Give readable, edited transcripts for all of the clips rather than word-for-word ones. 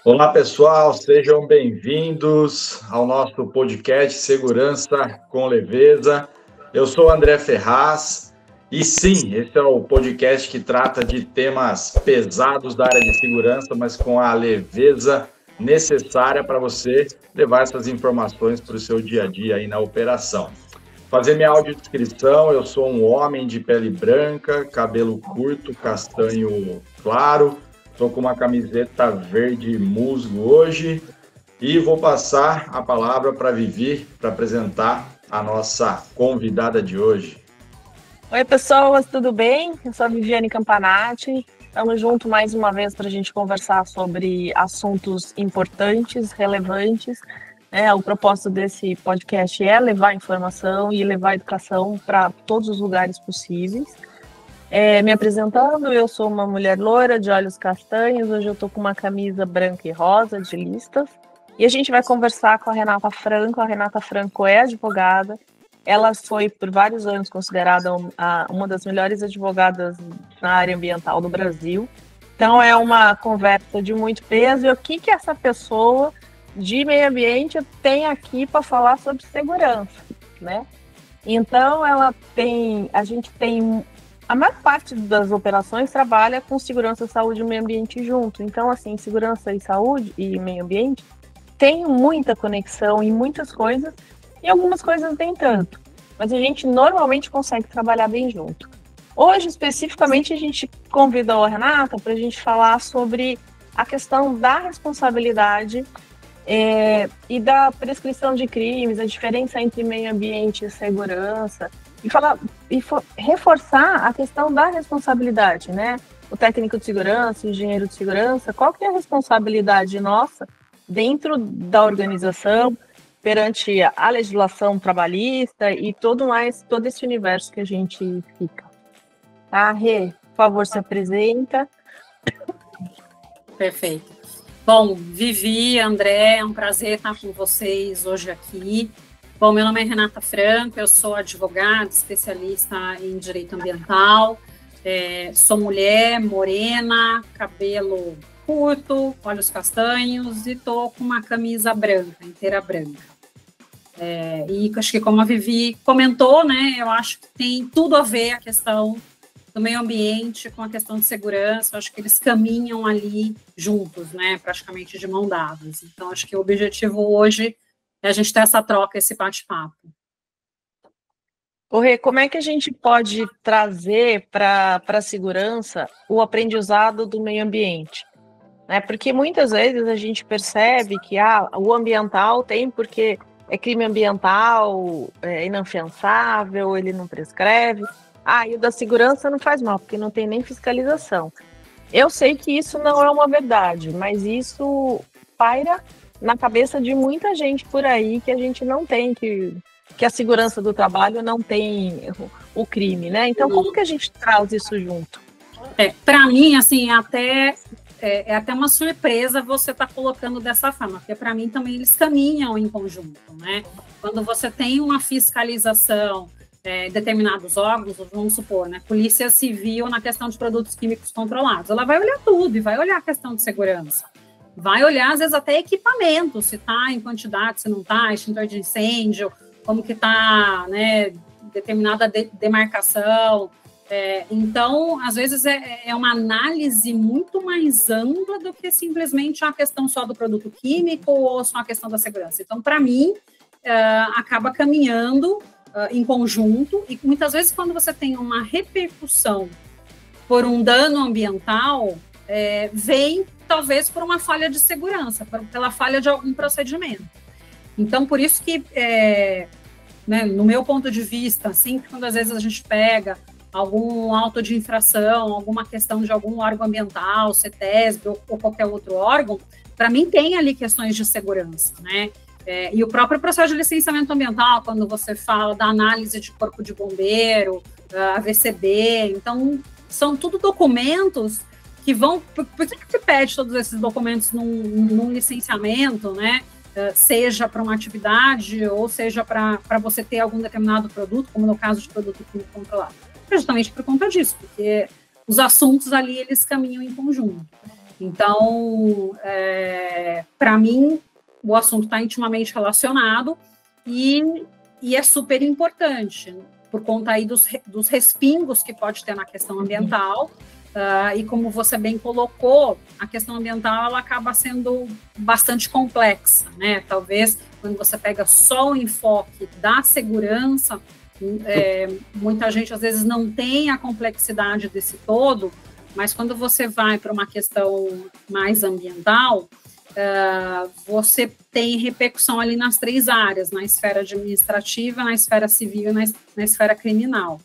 Olá, pessoal, sejam bem-vindos ao nosso podcast Segurança com Leveza. Eu sou André Ferraz e sim, esse é o podcast que trata de temas pesados da área de segurança, mas com a leveza necessária para você levar essas informações para o seu dia a dia aí na operação. Fazer minha audiodescrição, eu sou um homem de pele branca, cabelo curto, castanho claro. Estou com uma camiseta verde musgo hoje e vou passar a palavra para a Vivi para apresentar a nossa convidada de hoje. Oi, pessoas, tudo bem? Eu sou a Viviane Campanati. Estamos juntos mais uma vez para a gente conversar sobre assuntos importantes, relevantes. O propósito desse podcast é levar informação e levar educação para todos os lugares possíveis. Me apresentando, eu sou uma mulher loira, de olhos castanhos. Hoje eu estou com uma camisa branca e rosa, de listas. E a gente vai conversar com a Renata Franco. A Renata Franco é advogada. Ela foi, por vários anos, considerada uma das melhores advogadas na área ambiental do Brasil. Então, é uma conversa de muito peso. E o que essa pessoa de meio ambiente tem aqui para falar sobre segurança, né? Então, a gente tem... A maior parte das operações trabalha com segurança, saúde e meio ambiente junto. Então, assim, segurança e saúde e meio ambiente tem muita conexão em muitas coisas e algumas coisas nem tanto. Mas a gente normalmente consegue trabalhar bem junto. Hoje, especificamente, a gente convidou a Renata para a gente falar sobre a questão da responsabilidade e da prescrição de crimes, a diferença entre meio ambiente e segurança, reforçar a questão da responsabilidade, né? O técnico de segurança, o engenheiro de segurança, qual que é a responsabilidade nossa dentro da organização, perante a legislação trabalhista e todo esse universo que a gente fica. Tá, Rê, por favor, se apresenta. Perfeito. Bom, Vivi, André, é um prazer estar com vocês hoje aqui. Bom, meu nome é Renata Franco, eu sou advogada, especialista em direito ambiental, sou mulher, morena, cabelo curto, olhos castanhos e estou com uma camisa branca, inteira branca. E acho que como a Vivi comentou, né, eu acho que tem tudo a ver a questão do meio ambiente com a questão de segurança, eu acho que eles caminham ali juntos, né, praticamente de mão dadas. Então, acho que o objetivo hoje é a gente ter essa troca, esse bate-papo. Rê, como é que a gente pode trazer para a segurança o aprendizado do meio ambiente? Porque muitas vezes a gente percebe que o ambiental tem porque é crime ambiental, é inafiançável, ele não prescreve. E o da segurança não faz mal, porque não tem nem fiscalização. Eu sei que isso não é uma verdade, mas isso paira na cabeça de muita gente por aí que a gente não tem, que a segurança do trabalho não tem o crime, né? Então, como que a gente traz isso junto? Para mim, assim, é até uma surpresa você estar colocando dessa forma, porque para mim também eles caminham em conjunto, né? Quando você tem uma fiscalização determinados órgãos, vamos supor, né, Polícia Civil na questão de produtos químicos controlados, ela vai olhar tudo e vai olhar a questão de segurança. Vai olhar, às vezes, até equipamento, se está em quantidade, se não está, extintor de incêndio, como que está, né, determinada demarcação. Então, às vezes, é uma análise muito mais ampla do que simplesmente a questão só do produto químico ou só a questão da segurança. Então, para mim, acaba caminhando em conjunto e, muitas vezes, quando você tem uma repercussão por um dano ambiental, vem talvez por uma falha de segurança, pela falha de algum procedimento. Então, por isso que, né, no meu ponto de vista, sempre quando às vezes a gente pega algum auto de infração, alguma questão de algum órgão ambiental, CETESB ou qualquer outro órgão, para mim tem ali questões de segurança, né? E o próprio processo de licenciamento ambiental, quando você fala da análise de corpo de bombeiro, AVCB, então são tudo documentos que vão... Por que se pede todos esses documentos num licenciamento, né? Seja para uma atividade ou seja para você ter algum determinado produto, como no caso de produto químico controlado? Justamente por conta disso, porque os assuntos ali, eles caminham em conjunto. Então, para mim, o assunto está intimamente relacionado e é super importante, por conta aí dos respingos que pode ter na questão ambiental, e como você bem colocou, a questão ambiental ela acaba sendo bastante complexa, né? Talvez quando você pega só o enfoque da segurança, muita gente às vezes não tem a complexidade desse todo, mas quando você vai para uma questão mais ambiental, você tem repercussão ali nas 3 áreas, na esfera administrativa, na esfera civil e na esfera criminal.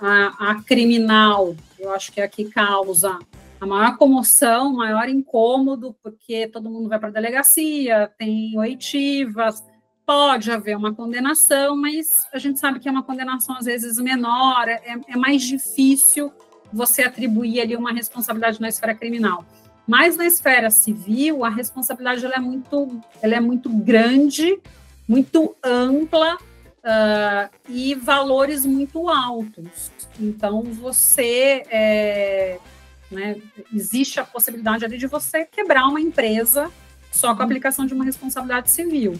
A criminal, eu acho que é a que causa a maior comoção, o maior incômodo, porque todo mundo vai para a delegacia, tem oitivas, pode haver uma condenação, mas a gente sabe que é uma condenação às vezes menor, é mais difícil você atribuir ali uma responsabilidade na esfera criminal. Mas na esfera civil, a responsabilidade ela é muito grande, muito ampla, e valores muito altos. Então, existe a possibilidade ali de você quebrar uma empresa só com a aplicação de uma responsabilidade civil.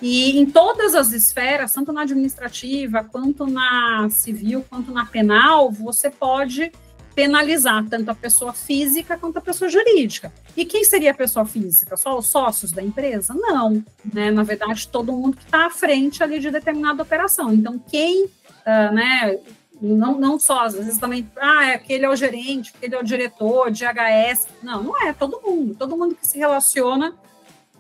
E em todas as esferas, tanto na administrativa, quanto na civil, quanto na penal, você pode penalizar tanto a pessoa física quanto a pessoa jurídica. E quem seria a pessoa física? Só os sócios da empresa? Não, né? Na verdade, todo mundo que está à frente ali de determinada operação. Então, quem, não só, às vezes também, aquele é o gerente, aquele é o diretor de HS. Não é todo mundo que se relaciona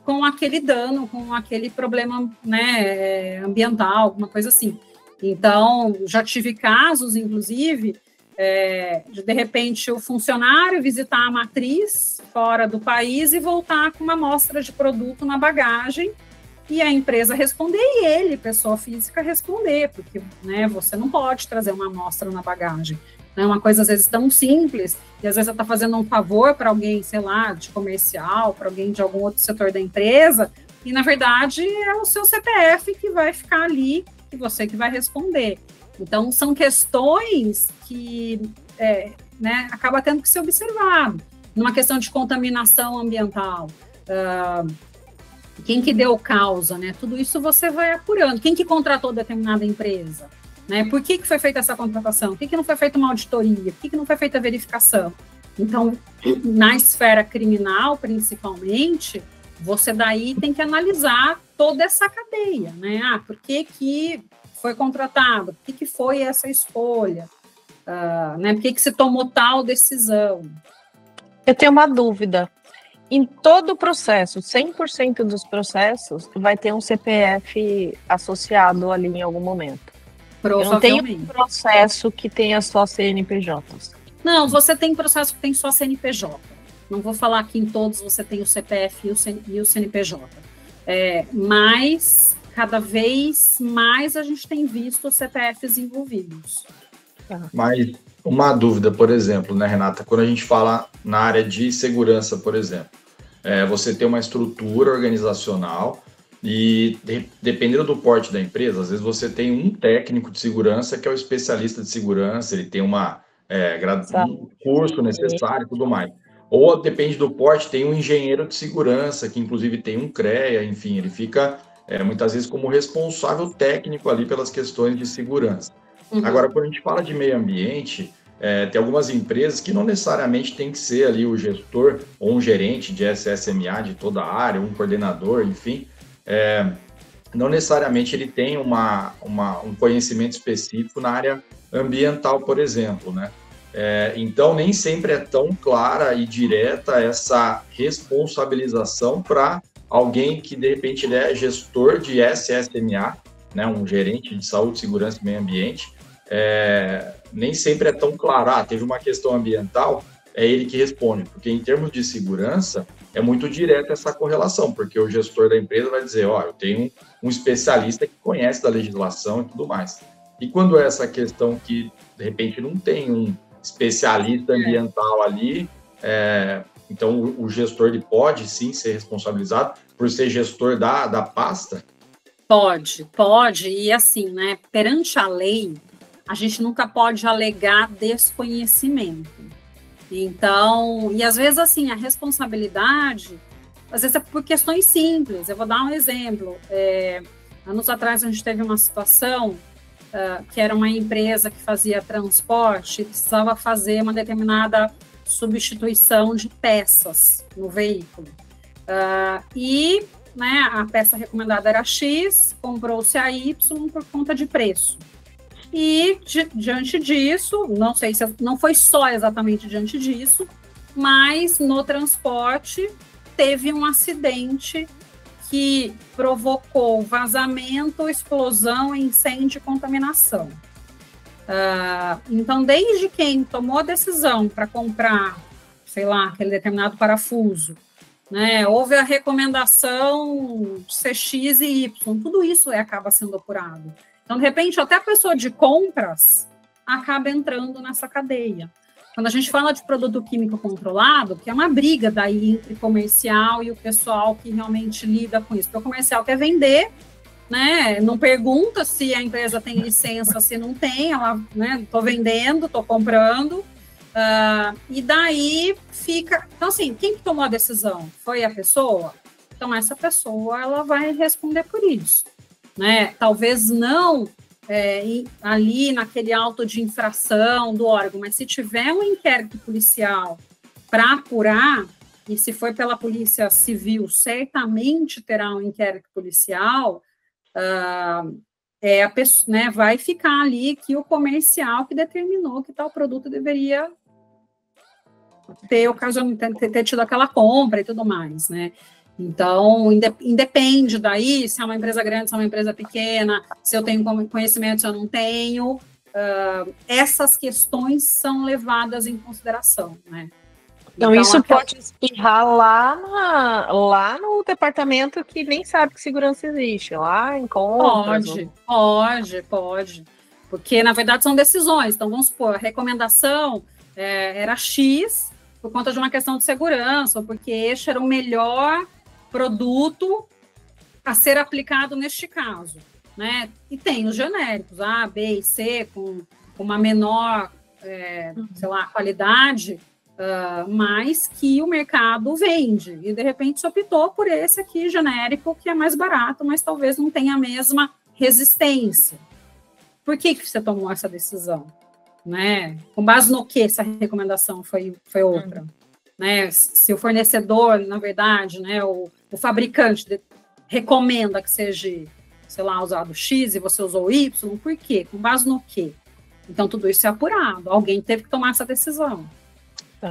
com aquele dano, com aquele problema, né, ambiental, alguma coisa assim. Então, já tive casos, inclusive, de repente o funcionário visitar a matriz fora do país e voltar com uma amostra de produto na bagagem e a empresa responder e ele, pessoa física, responder, porque, né, você não pode trazer uma amostra na bagagem. É uma coisa às vezes tão simples e às vezes você está fazendo um favor para alguém, sei lá, de comercial, para alguém de algum outro setor da empresa e na verdade é o seu CPF que vai ficar ali e você que vai responder. Então, são questões que acaba tendo que ser observado. Numa questão de contaminação ambiental, quem que deu causa, né? Tudo isso você vai apurando. Quem que contratou determinada empresa? Né? Por que foi feita essa contratação? Por que não foi feita uma auditoria? Por que não foi feita a verificação? Então, na esfera criminal, principalmente, você daí tem que analisar toda essa cadeia, né? Por que foi contratado, por que foi essa escolha, né? Por que se tomou tal decisão? Eu tenho uma dúvida. Em todo o processo, 100% dos processos, vai ter um CPF associado ali em algum momento. Não tem um processo que tenha só CNPJs. Não, você tem processo que tem só CNPJ. Não vou falar que em todos você tem o CPF e o CNPJ. Mas cada vez mais a gente tem visto os CPFs envolvidos. Mas uma dúvida, por exemplo, né, Renata? Quando a gente fala na área de segurança, por exemplo, você tem uma estrutura organizacional e, dependendo do porte da empresa, às vezes você tem um técnico de segurança que é o especialista de segurança, ele tem um curso necessário e tudo mais. Ou, depende do porte, tem um engenheiro de segurança, que inclusive tem um CREA, enfim, ele fica muitas vezes como responsável técnico ali pelas questões de segurança. Uhum. Agora, quando a gente fala de meio ambiente, tem algumas empresas que não necessariamente tem que ser ali o gestor ou um gerente de SSMA de toda a área, um coordenador, enfim, não necessariamente ele tem um conhecimento específico na área ambiental, por exemplo, né? Então, nem sempre é tão clara e direta essa responsabilização para alguém que, de repente, ele é gestor de SSMA, né, um gerente de saúde, segurança e meio ambiente, nem sempre é tão claro, teve uma questão ambiental, é ele que responde, porque em termos de segurança, é muito direta essa correlação, porque o gestor da empresa vai dizer, eu tenho um especialista que conhece da legislação e tudo mais. E quando é essa questão que, de repente, não tem um especialista ambiental ali, então o gestor ele pode sim ser responsabilizado por ser gestor da pasta? Pode, e assim, né, perante a lei, a gente nunca pode alegar desconhecimento. Então, e às vezes, assim, a responsabilidade, às vezes é por questões simples. Eu vou dar um exemplo. Anos atrás, a gente teve uma situação que era uma empresa que fazia transporte e precisava fazer uma determinada substituição de peças no veículo. Né, a peça recomendada era X, comprou-se a Y por conta de preço. E, diante disso, não sei se não foi só exatamente diante disso, mas no transporte teve um acidente que provocou vazamento, explosão, incêndio e contaminação. Então, desde quem tomou a decisão para comprar, sei lá, aquele determinado parafuso, né, houve a recomendação de ser X e Y, tudo isso acaba sendo apurado. Então, de repente, até a pessoa de compras acaba entrando nessa cadeia. Quando a gente fala de produto químico controlado, que é uma briga daí entre comercial e o pessoal que realmente lida com isso. Porque o comercial quer vender, né? Não pergunta se a empresa tem licença, se não tem, ela, né? Estou vendendo, estou comprando. E daí fica... Então, assim, quem que tomou a decisão? Foi a pessoa? Então, essa pessoa, ela vai responder por isso. Né? Talvez não ali naquele auto de infração do órgão, mas se tiver um inquérito policial para apurar, e se for pela Polícia Civil, certamente terá um inquérito policial, a pessoa, né, vai ficar ali que o comercial que determinou que tal produto deveria ter tido aquela compra e tudo mais, né? Então, independe daí se é uma empresa grande, se é uma empresa pequena, se eu tenho conhecimento, se eu não tenho, essas questões são levadas em consideração, né? Então isso pode espirrar lá no departamento que nem sabe que segurança existe, lá em compras. Pode. Porque, na verdade, são decisões. Então, vamos supor, a recomendação era X por conta de uma questão de segurança, ou porque este era o melhor produto a ser aplicado neste caso, né? E tem os genéricos, A, B e C, com uma menor, sei lá, qualidade, mas que o mercado vende. E, de repente, se optou por esse aqui, genérico, que é mais barato, mas talvez não tenha a mesma resistência. Por que você tomou essa decisão? Né? Com base no que essa recomendação foi outra? Né? Se o fornecedor, na verdade, né, o fabricante recomenda que seja, sei lá, usado X e você usou Y, por quê? Com base no quê? Então, tudo isso é apurado. Alguém teve que tomar essa decisão.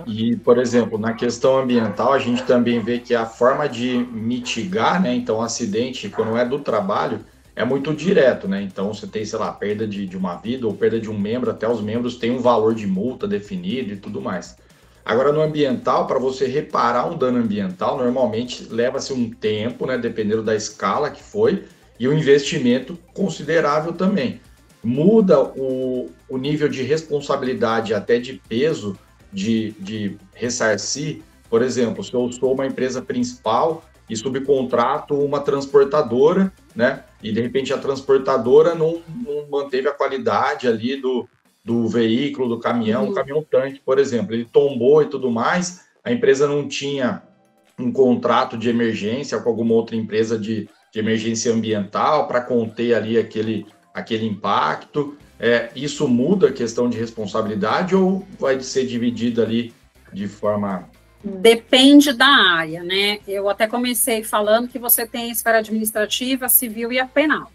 E, por exemplo, na questão ambiental, a gente também vê que a forma de mitigar, né, então, acidente, quando é do trabalho, é muito direto, né? Então, você tem, sei lá, perda de uma vida ou perda de um membro, até os membros têm um valor de multa definido e tudo mais. Agora, no ambiental, para você reparar um dano ambiental, normalmente leva-se um tempo, né, dependendo da escala que foi, e um investimento considerável também. Muda o nível de responsabilidade, até de peso, de ressarcir. Por exemplo, se eu sou uma empresa principal e subcontrato uma transportadora, né, e de repente a transportadora não manteve a qualidade ali do veículo, do caminhão, o caminhão-tanque, por exemplo, ele tombou e tudo mais, a empresa não tinha um contrato de emergência com alguma outra empresa de emergência ambiental para conter ali aquele impacto. Isso muda a questão de responsabilidade ou vai ser dividido ali de forma... Depende da área, né? Eu até comecei falando que você tem a esfera administrativa, a civil e a penal.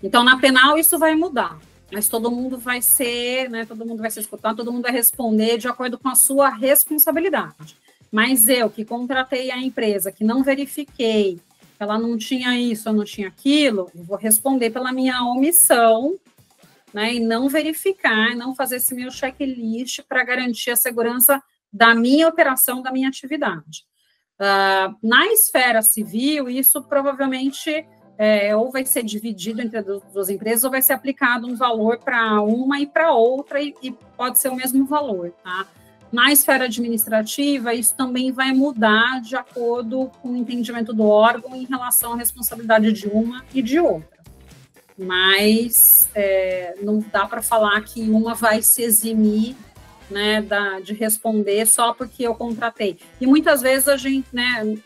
Então, na penal, isso vai mudar. Mas todo mundo vai ser, né? Todo mundo vai ser escutado, todo mundo vai responder de acordo com a sua responsabilidade. Mas eu, que contratei a empresa, que não verifiquei, ela não tinha isso, ou não tinha aquilo, eu vou responder pela minha omissão, né? E não verificar, não fazer esse meu checklist para garantir a segurança da minha operação, da minha atividade. Na esfera civil, isso provavelmente ou vai ser dividido entre as duas empresas, ou vai ser aplicado um valor para uma e para outra, e pode ser o mesmo valor, tá? Na esfera administrativa, isso também vai mudar de acordo com o entendimento do órgão em relação à responsabilidade de uma e de outra. Mas não dá para falar que uma vai se eximir, né, de responder só porque eu contratei. E muitas vezes a gente, né,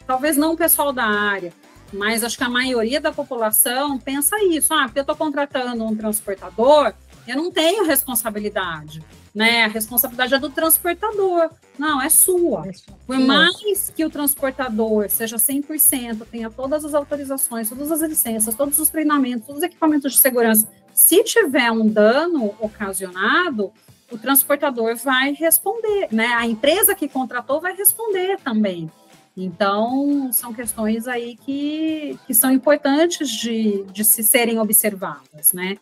talvez não o pessoal da área, mas acho que a maioria da população pensa isso, porque eu estou contratando um transportador, eu não tenho responsabilidade, né? A responsabilidade é do transportador. Não, é sua. Por mais que o transportador seja 100%, tenha todas as autorizações, todas as licenças, todos os treinamentos, todos os equipamentos de segurança, se tiver um dano ocasionado, o transportador vai responder, né? A empresa que contratou vai responder também. Então, são questões aí que são importantes de se serem observadas, né?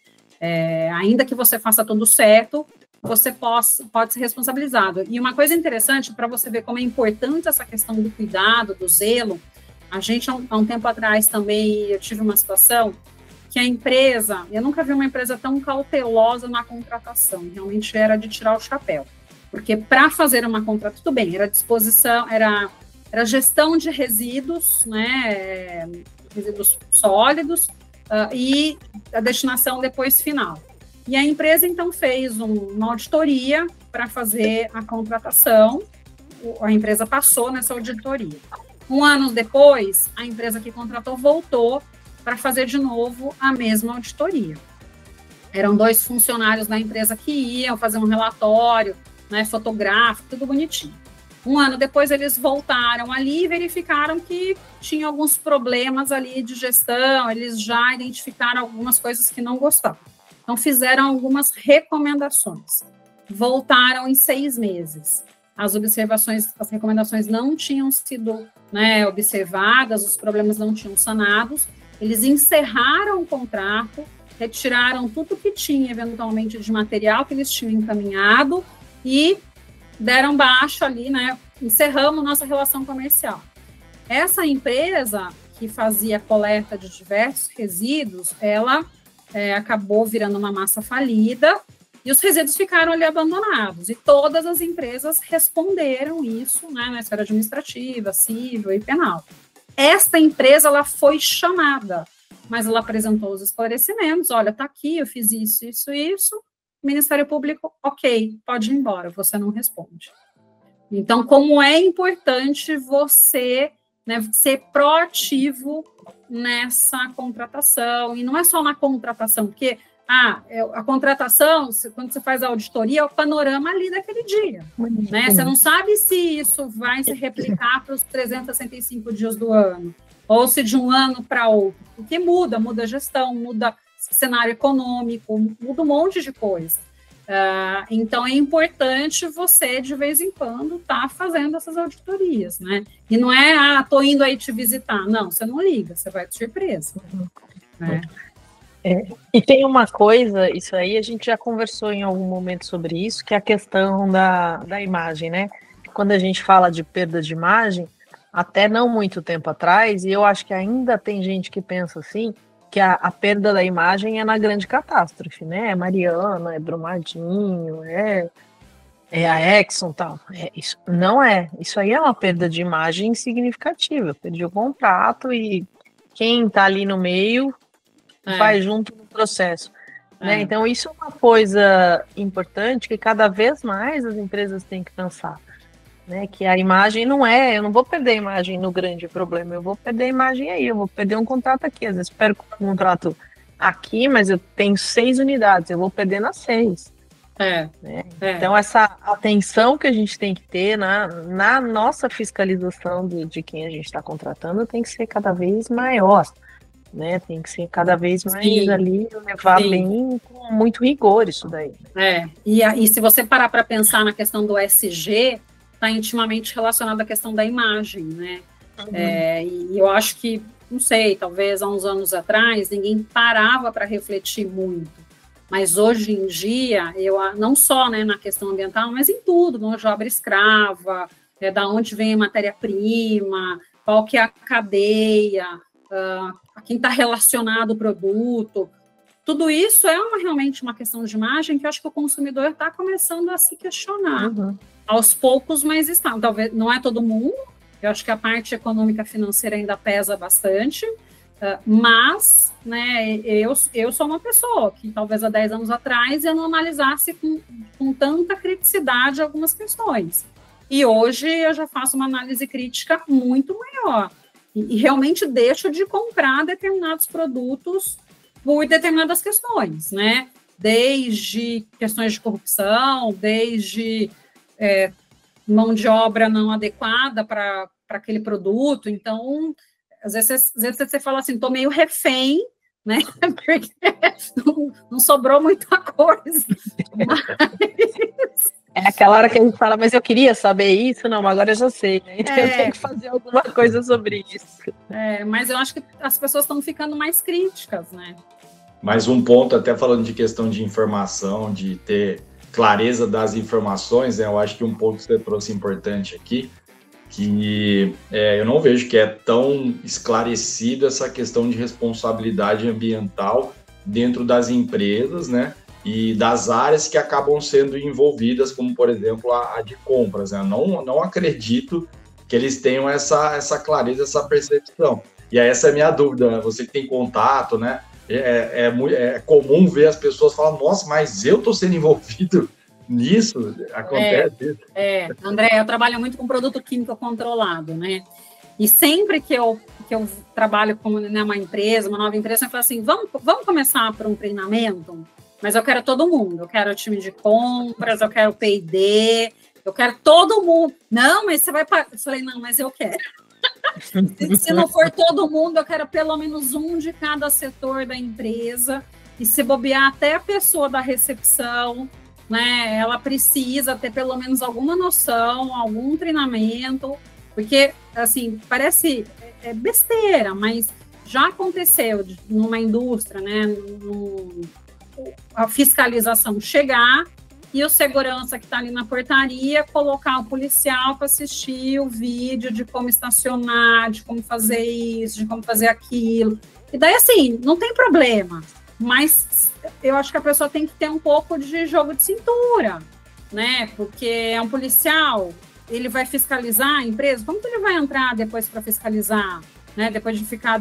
Ainda que você faça tudo certo, você pode ser responsabilizado. E uma coisa interessante, para você ver como é importante essa questão do cuidado, do zelo, a gente, há um tempo atrás também, eu tive uma situação que a empresa, eu nunca vi uma empresa tão cautelosa na contratação, realmente era de tirar o chapéu. Porque para fazer uma contratação, tudo bem, era disposição, era gestão de resíduos, né, resíduos sólidos, e a destinação depois final. E a empresa, então, fez uma auditoria para fazer a contratação, a empresa passou nessa auditoria. 1 ano depois, a empresa que contratou voltou para fazer de novo a mesma auditoria. Eram 2 funcionários da empresa que iam fazer um relatório, né, fotográfico, tudo bonitinho. 1 ano depois, eles voltaram ali e verificaram que tinha alguns problemas ali de gestão, eles já identificaram algumas coisas que não gostavam. Então, fizeram algumas recomendações. Voltaram em 6 meses. As recomendações não tinham sido, né, observadas, os problemas não tinham sanados. Eles encerraram o contrato, retiraram tudo que tinha, eventualmente, de material que eles tinham encaminhado e deram baixo ali, né? Encerramos nossa relação comercial. Essa empresa que fazia coleta de diversos resíduos, ela acabou virando uma massa falida e os resíduos ficaram ali abandonados. E todas as empresas responderam isso, né, na esfera administrativa, civil e penal. Esta empresa, ela foi chamada, mas ela apresentou os esclarecimentos, olha, tá aqui, eu fiz isso, isso, isso, Ministério Público, ok, pode ir embora, você não responde. Então, como é importante você, né, ser proativo nessa contratação, e não é só na contratação, porque a contratação, quando você faz a auditoria, é o panorama ali daquele dia, né? Você não sabe se isso vai se replicar para os 365 dias do ano, ou se de um ano para outro, porque muda a gestão, muda cenário econômico, muda um monte de coisa. Então, é importante você, de vez em quando, estar fazendo essas auditorias, né? E não é, estou indo aí te visitar. Não, você não liga, você vai de surpresa. Né? E tem uma coisa, isso aí a gente já conversou em algum momento sobre isso, que é a questão da imagem, né? Quando a gente fala de perda de imagem, até não muito tempo atrás, e eu acho que ainda tem gente que pensa assim, que a perda da imagem é na grande catástrofe, né? É Mariana, é Brumadinho, é a Exxon e tal. Isso não é. Isso aí é uma perda de imagem significativa. Eu perdi o contrato e quem está ali no meio vai junto no processo. Né? Então, isso é uma coisa importante que cada vez mais as empresas têm que pensar. Né, que a imagem não eu não vou perder a imagem no grande problema, eu vou perder a imagem aí, eu vou perder um contrato aqui, às vezes perco um contrato aqui, mas eu tenho 6 unidades, eu vou perder nas 6. Né? Então, essa atenção que a gente tem que ter na nossa fiscalização de quem a gente está contratando tem que ser cada vez maior, né? Tem que ser cada vez mais ali, levar bem com muito rigor isso daí. E se você parar para pensar na questão do SG, está intimamente relacionado à questão da imagem, né? E eu acho que, não sei, talvez há uns anos atrás, ninguém parava para refletir muito. Mas hoje em dia, não só, né, na questão ambiental, mas em tudo, mão de obra escrava, da onde vem a matéria-prima, qual que é a cadeia, a quem está relacionado o produto. Tudo isso é realmente uma questão de imagem que eu acho que o consumidor está começando a se questionar. Aos poucos, mas está. Talvez não é todo mundo. Eu acho que a parte econômica financeira ainda pesa bastante, Mas, né, eu sou uma pessoa que talvez há 10 anos atrás eu não analisasse com tanta criticidade algumas questões. E hoje eu já faço uma análise crítica muito maior. E realmente deixo de comprar determinados produtos por determinadas questões, né? Desde questões de corrupção, desde mão de obra não adequada para aquele produto. Então, às vezes você fala assim, estou meio refém, né? Porque não sobrou muita coisa. Mas... É aquela hora que a gente fala, mas eu queria saber isso, não, agora eu já sei, né? Então eu tenho que fazer alguma coisa sobre isso. Mas eu acho que as pessoas estão ficando mais críticas, né? Mais um ponto, até falando de questão de informação, de ter clareza das informações, né? Eu acho que um ponto que você trouxe importante aqui, que eu não vejo que é tão esclarecido essa questão de responsabilidade ambiental dentro das empresas, né? E das áreas que acabam sendo envolvidas, como, por exemplo, a de compras, né? Não acredito que eles tenham essa clareza, essa percepção. E aí essa é a minha dúvida, né? Você que tem contato, né? É comum ver as pessoas falar, nossa, mas eu estou sendo envolvido nisso? Acontece isso? André, eu trabalho muito com produto químico controlado, né? E sempre que eu trabalho com uma empresa, uma nova empresa, eu falo assim, vamos começar por um treinamento? Mas eu quero todo mundo, eu quero o time de compras, eu quero o P&D, eu quero todo mundo. Não, mas você vai... Eu falei, não, mas eu quero. Se não for todo mundo, eu quero pelo menos um de cada setor da empresa. E se bobear até a pessoa da recepção, né, ela precisa ter pelo menos alguma noção, algum treinamento, porque, assim, parece besteira, mas já aconteceu numa indústria, né, a fiscalização chegar e o segurança que está ali na portaria colocar o policial para assistir o vídeo de como estacionar, de como fazer isso, de como fazer aquilo. E daí, assim, não tem problema, mas eu acho que a pessoa tem que ter um pouco de jogo de cintura, né? Porque é um policial, ele vai fiscalizar a empresa, como que ele vai entrar depois para fiscalizar, né? Depois de ficar...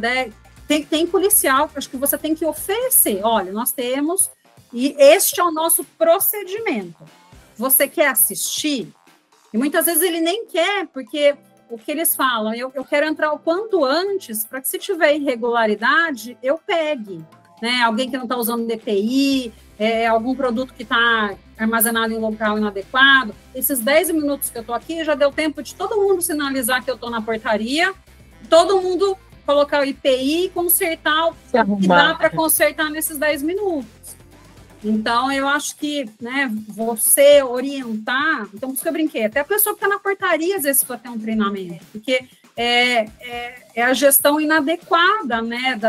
Tem policial, acho que você tem que oferecer, olha, nós temos, e este é o nosso procedimento. Você quer assistir? E muitas vezes ele nem quer, porque o que eles falam, eu quero entrar o quanto antes, para que se tiver irregularidade, eu pegue, né? Alguém que não está usando DPI, algum produto que está armazenado em local inadequado. Esses 10 minutos que eu estou aqui, já deu tempo de todo mundo sinalizar que eu estou na portaria, todo mundo colocar o IPI e consertar o que dá para consertar nesses 10 minutos. Então, eu acho que, né, você orientar... Então, por isso que eu brinquei. Até a pessoa que está na portaria, às vezes, precisa ter um treinamento. Porque é a gestão inadequada, né,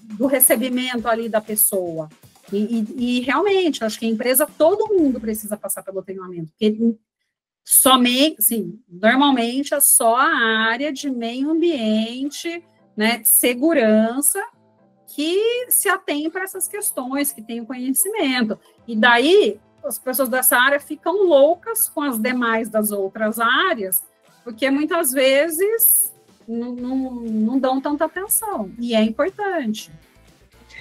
do recebimento ali da pessoa. E realmente, acho que a empresa, todo mundo precisa passar pelo treinamento. Porque somente, assim, normalmente, é só a área de meio ambiente, né, de segurança, que se atém para essas questões, que tem o conhecimento. E daí, as pessoas dessa área ficam loucas com as demais das outras áreas, porque muitas vezes não dão tanta atenção. E é importante.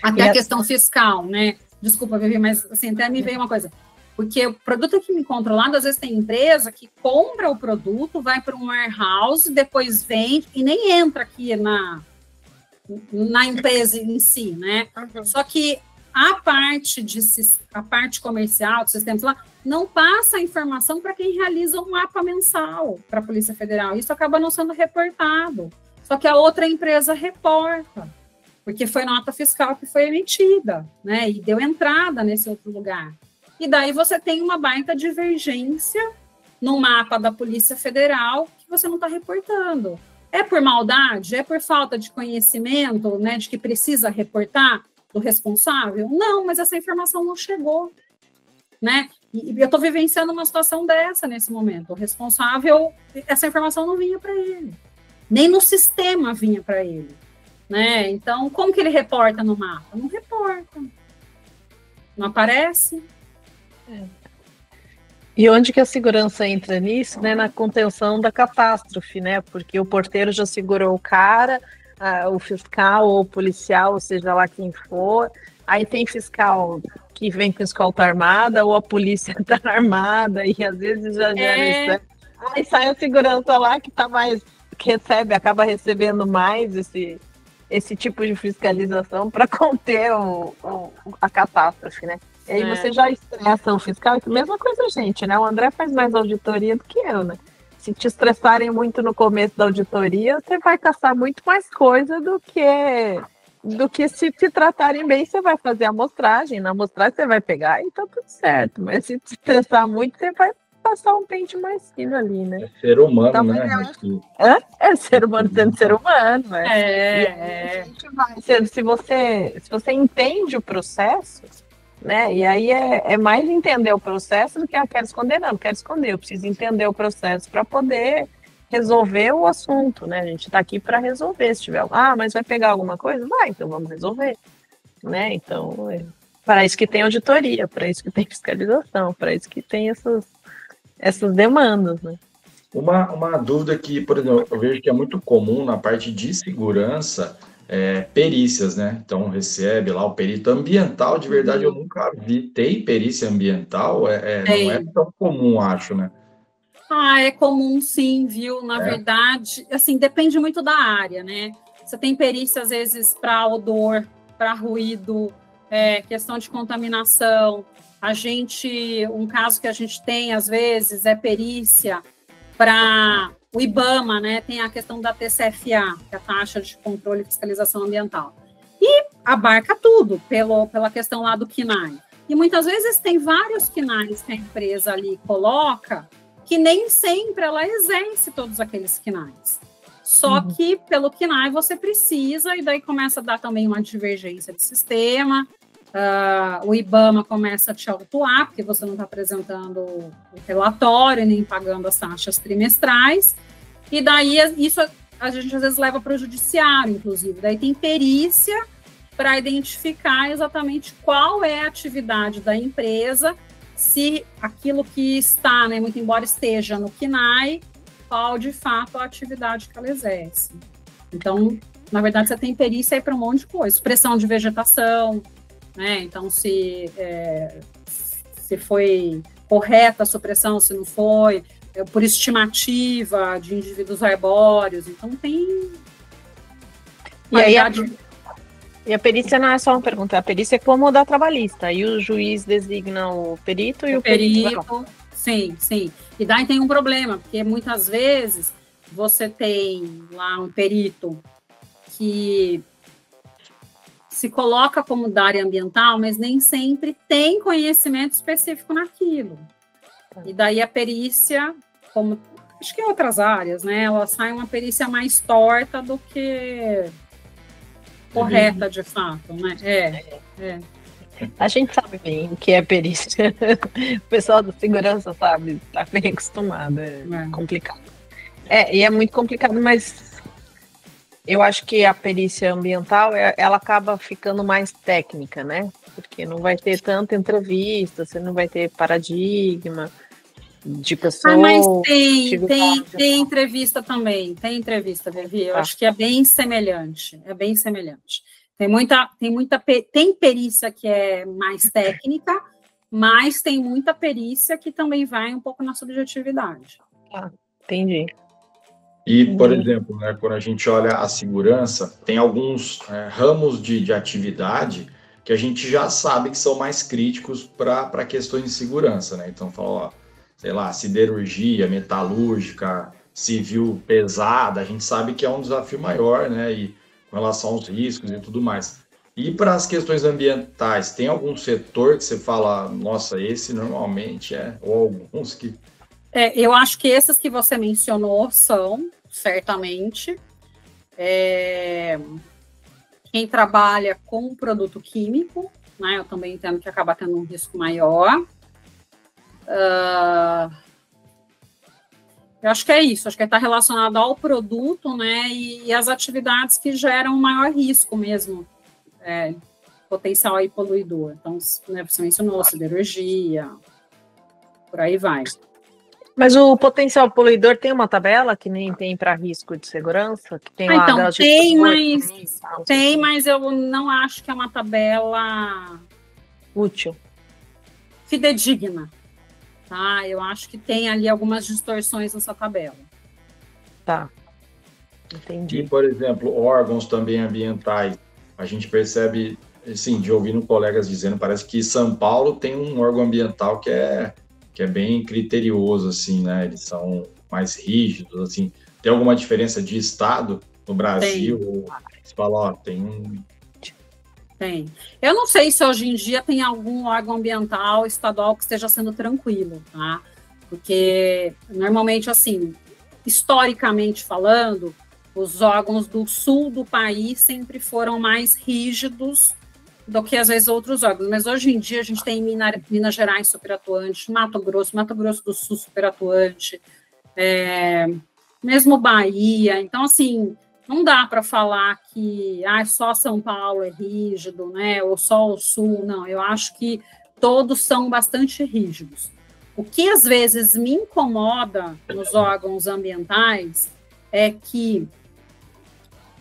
Até a questão fiscal, né? Desculpa, Vivi, mas assim, até me veio uma coisa. Porque o produto químico controlado, às vezes tem empresa que compra o produto, vai para um warehouse, depois vende e nem entra aqui na empresa em si, né? Uhum. Só que a parte comercial do sistema lá não passa a informação para quem realiza um mapa mensal para a Polícia Federal. Isso acaba não sendo reportado. Só que a outra empresa reporta, porque foi nota fiscal que foi emitida, né? E deu entrada nesse outro lugar. E daí você tem uma baita divergência no mapa da Polícia Federal que você não está reportando. É por maldade? É por falta de conhecimento, né, de que precisa reportar do responsável? Não, mas essa informação não chegou, né? E eu estou vivenciando uma situação dessa nesse momento. O responsável, essa informação não vinha para ele. Nem no sistema vinha para ele, né? Então, como que ele reporta no mapa? Não reporta. Não aparece. E onde que a segurança entra nisso, né? Na contenção da catástrofe, né? Porque o porteiro já segurou o cara, o fiscal ou o policial, ou seja lá quem for. Aí tem fiscal que vem com escolta armada, ou a polícia está armada, e às vezes já gera isso. Aí sai o segurança lá que tá mais, que acaba recebendo mais esse tipo de fiscalização para conter a catástrofe, né? E aí você já estressa o fiscal, mesma coisa, gente, né? O André faz mais auditoria do que eu, né? Se te estressarem muito no começo da auditoria, você vai caçar muito mais coisa do que se te tratarem bem, você vai fazer a amostragem. Na amostragem você vai pegar e tá tudo certo. Mas se te estressar muito, você vai passar um pente mais fino ali, né? É ser humano, então, né? É ser humano sendo ser humano. Se você entende o processo, né? E aí é mais entender o processo do que eu quero esconder, não quero esconder, eu preciso entender o processo para poder resolver o assunto, né? A gente está aqui para resolver. Se tiver, mas vai pegar alguma coisa? Vai, então vamos resolver, né? Então, para isso que tem auditoria, para isso que tem fiscalização, para isso que tem essas demandas, né? Uma dúvida que, por exemplo, eu vejo que é muito comum na parte de segurança, perícias, né? Então, recebe lá o perito ambiental, de verdade eu nunca vi. Tem perícia ambiental? Não é tão comum, acho, né? É comum sim, viu? Na verdade, assim, depende muito da área, né? Você tem perícia, às vezes, para odor, para ruído, questão de contaminação. Um caso que a gente tem, às vezes, é perícia para o IBAMA, né? Tem a questão da TCFA, que é a Taxa de Controle e Fiscalização Ambiental. E abarca tudo, pela questão lá do KNAI. E muitas vezes tem vários KNAIs que a empresa ali coloca, que nem sempre ela exerce todos aqueles KNAIs. Só que pelo KNAI você precisa, e daí começa a dar também uma divergência de sistema, o IBAMA começa a te autuar, porque você não está apresentando o relatório, nem pagando as taxas trimestrais, e daí isso a gente às vezes leva para o judiciário, inclusive. Daí tem perícia para identificar exatamente qual é a atividade da empresa, se aquilo que está, né, muito embora esteja no KNAI, qual de fato a atividade que ela exerce. Então, na verdade, você tem perícia aí para um monte de coisa. Supressão de vegetação, né? Então, se foi correta a supressão, se não foi, por estimativa de indivíduos arbóreos. Então, tem... E a perícia não é só uma pergunta, a perícia é como da trabalhista, e o juiz designa o perito e o perito... Sim. E daí tem um problema, porque muitas vezes você tem lá um perito que se coloca como da área ambiental, mas nem sempre tem conhecimento específico naquilo. E daí a perícia, como acho que em outras áreas, né, ela sai uma perícia mais torta do que correta, de fato, né? A gente sabe bem o que é perícia. O pessoal da segurança sabe, está bem acostumado, complicado. E é muito complicado, mas eu acho que a perícia ambiental, ela acaba ficando mais técnica, né? Porque não vai ter tanta entrevista, você não vai ter paradigma de pessoa. Mas tem entrevista também, Vivi. Eu acho que é bem semelhante, Tem perícia que é mais técnica, mas tem muita perícia que também vai um pouco na subjetividade. Entendi. E, por exemplo, né, quando a gente olha a segurança, tem alguns ramos de atividade que a gente já sabe que são mais críticos para questões de segurança, né? Então, sei lá, siderurgia, metalúrgica, civil pesada, a gente sabe que é um desafio maior, né? E com relação aos riscos e tudo mais. E para as questões ambientais, tem algum setor que você fala, nossa, esse normalmente ou alguns que... Eu acho que esses que você mencionou são, certamente. Quem trabalha com produto químico, né, eu também entendo que acaba tendo um risco maior. Eu acho que é isso, acho que está relacionado ao produto, né, e as atividades que geram maior risco mesmo, potencial aí poluidor. Então, né, você mencionou siderurgia, por aí vai. Mas o potencial poluidor tem uma tabela que nem tem para risco de segurança? Que tem lá então, tem, mas eu não acho que é uma tabela útil, fidedigna. Tá? Eu acho que tem ali algumas distorções nessa tabela. Tá, entendi. E, por exemplo, órgãos também ambientais. A gente percebe, assim, de ouvindo colegas dizendo, parece que São Paulo tem um órgão ambiental que é bem criterioso, assim, né? Eles são mais rígidos, assim. Tem alguma diferença de estado no Brasil? Você fala, ó, tem. Eu não sei se hoje em dia tem algum órgão ambiental estadual que esteja sendo tranquilo, tá? Porque, normalmente, assim, historicamente falando, os órgãos do sul do país sempre foram mais rígidos do que, às vezes, outros órgãos. Mas, hoje em dia, a gente tem Minas Gerais superatuante, Mato Grosso do Sul superatuante, mesmo Bahia. Então, assim, não dá para falar que só São Paulo é rígido, né? Ou só o Sul. Não, eu acho que todos são bastante rígidos. O que, às vezes, me incomoda nos órgãos ambientais é que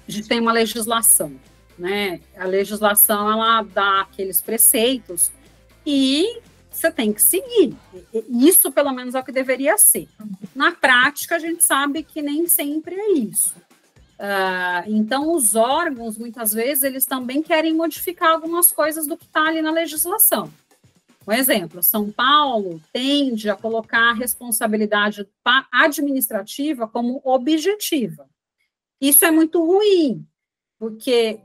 a gente tem uma legislação, né? A legislação, ela dá aqueles preceitos e você tem que seguir. Isso, pelo menos, é o que deveria ser. Na prática, a gente sabe que nem sempre é isso. Então, os órgãos, muitas vezes, eles também querem modificar algumas coisas do que está ali na legislação. Um exemplo, São Paulo tende a colocar a responsabilidade administrativa como objetiva. Isso é muito ruim, porque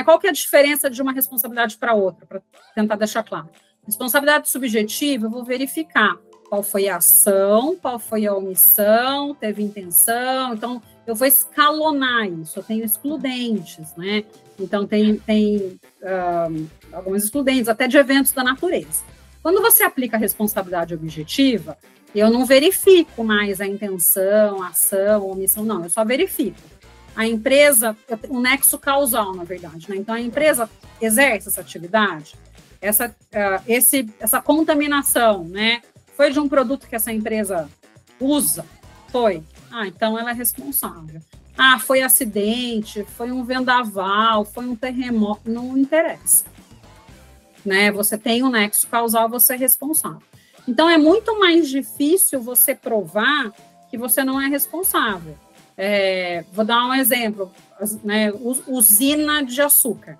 qual que é a diferença de uma responsabilidade para outra, para tentar deixar claro? Responsabilidade subjetiva, eu vou verificar qual foi a ação, qual foi a omissão, teve intenção, então eu vou escalonar isso, eu tenho excludentes, né? Então tem alguns excludentes, até de eventos da natureza. Quando você aplica a responsabilidade objetiva, eu não verifico mais a intenção, a ação, a omissão, não, eu só verifico. A empresa, o nexo causal, na verdade, né? Então, a empresa exerce essa atividade, essa contaminação, né? Foi de um produto que essa empresa usa? Foi. Então ela é responsável. Foi acidente, foi um vendaval, foi um terremoto, não interessa. Né? Você tem um nexo causal, você é responsável. Então, é muito mais difícil você provar que você não é responsável. Vou dar um exemplo, né? Usina de açúcar.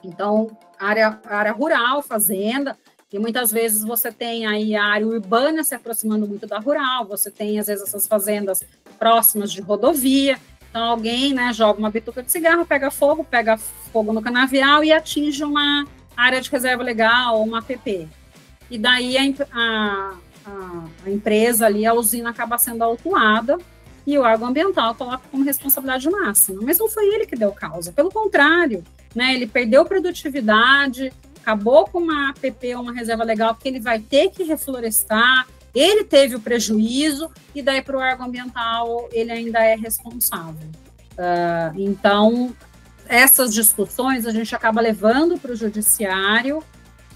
Então, área rural, fazenda, e muitas vezes você tem aí a área urbana se aproximando muito da rural, você tem, às vezes, essas fazendas próximas de rodovia, então alguém, né, joga uma bituca de cigarro, pega fogo no canavial e atinge uma área de reserva legal, uma APP. E daí a empresa ali, a usina acaba sendo autuada e o órgão ambiental coloca como responsabilidade máxima. Mas não foi ele que deu causa, pelo contrário, né, ele perdeu produtividade, acabou com uma APP, uma reserva legal, que ele vai ter que reflorestar, ele teve o prejuízo, e daí para o órgão ambiental ele ainda é responsável. Então, essas discussões a gente acaba levando para o judiciário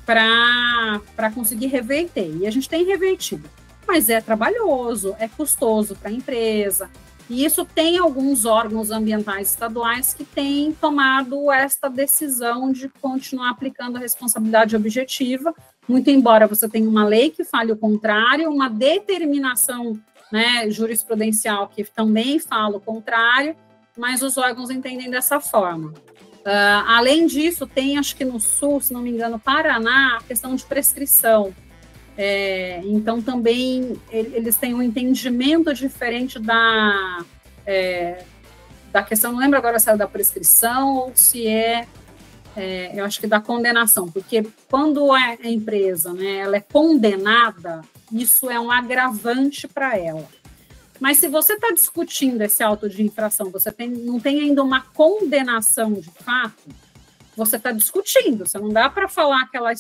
para conseguir reverter, e a gente tem revertido. Mas é trabalhoso, é custoso para a empresa, e isso tem alguns órgãos ambientais estaduais que têm tomado esta decisão de continuar aplicando a responsabilidade objetiva, muito embora você tenha uma lei que fale o contrário, uma determinação, né, jurisprudencial que também fala o contrário, mas os órgãos entendem dessa forma. Além disso, tem, acho que no Sul, se não me engano, Paraná, a questão de prescrição. Então, também, eles têm um entendimento diferente da questão, não lembro agora se é da prescrição ou se eu acho que da condenação, porque quando a empresa, né, ela é condenada, isso é um agravante para ela. Mas se você está discutindo esse auto de infração, você não tem ainda uma condenação de fato, você está discutindo, você não dá para falar que ela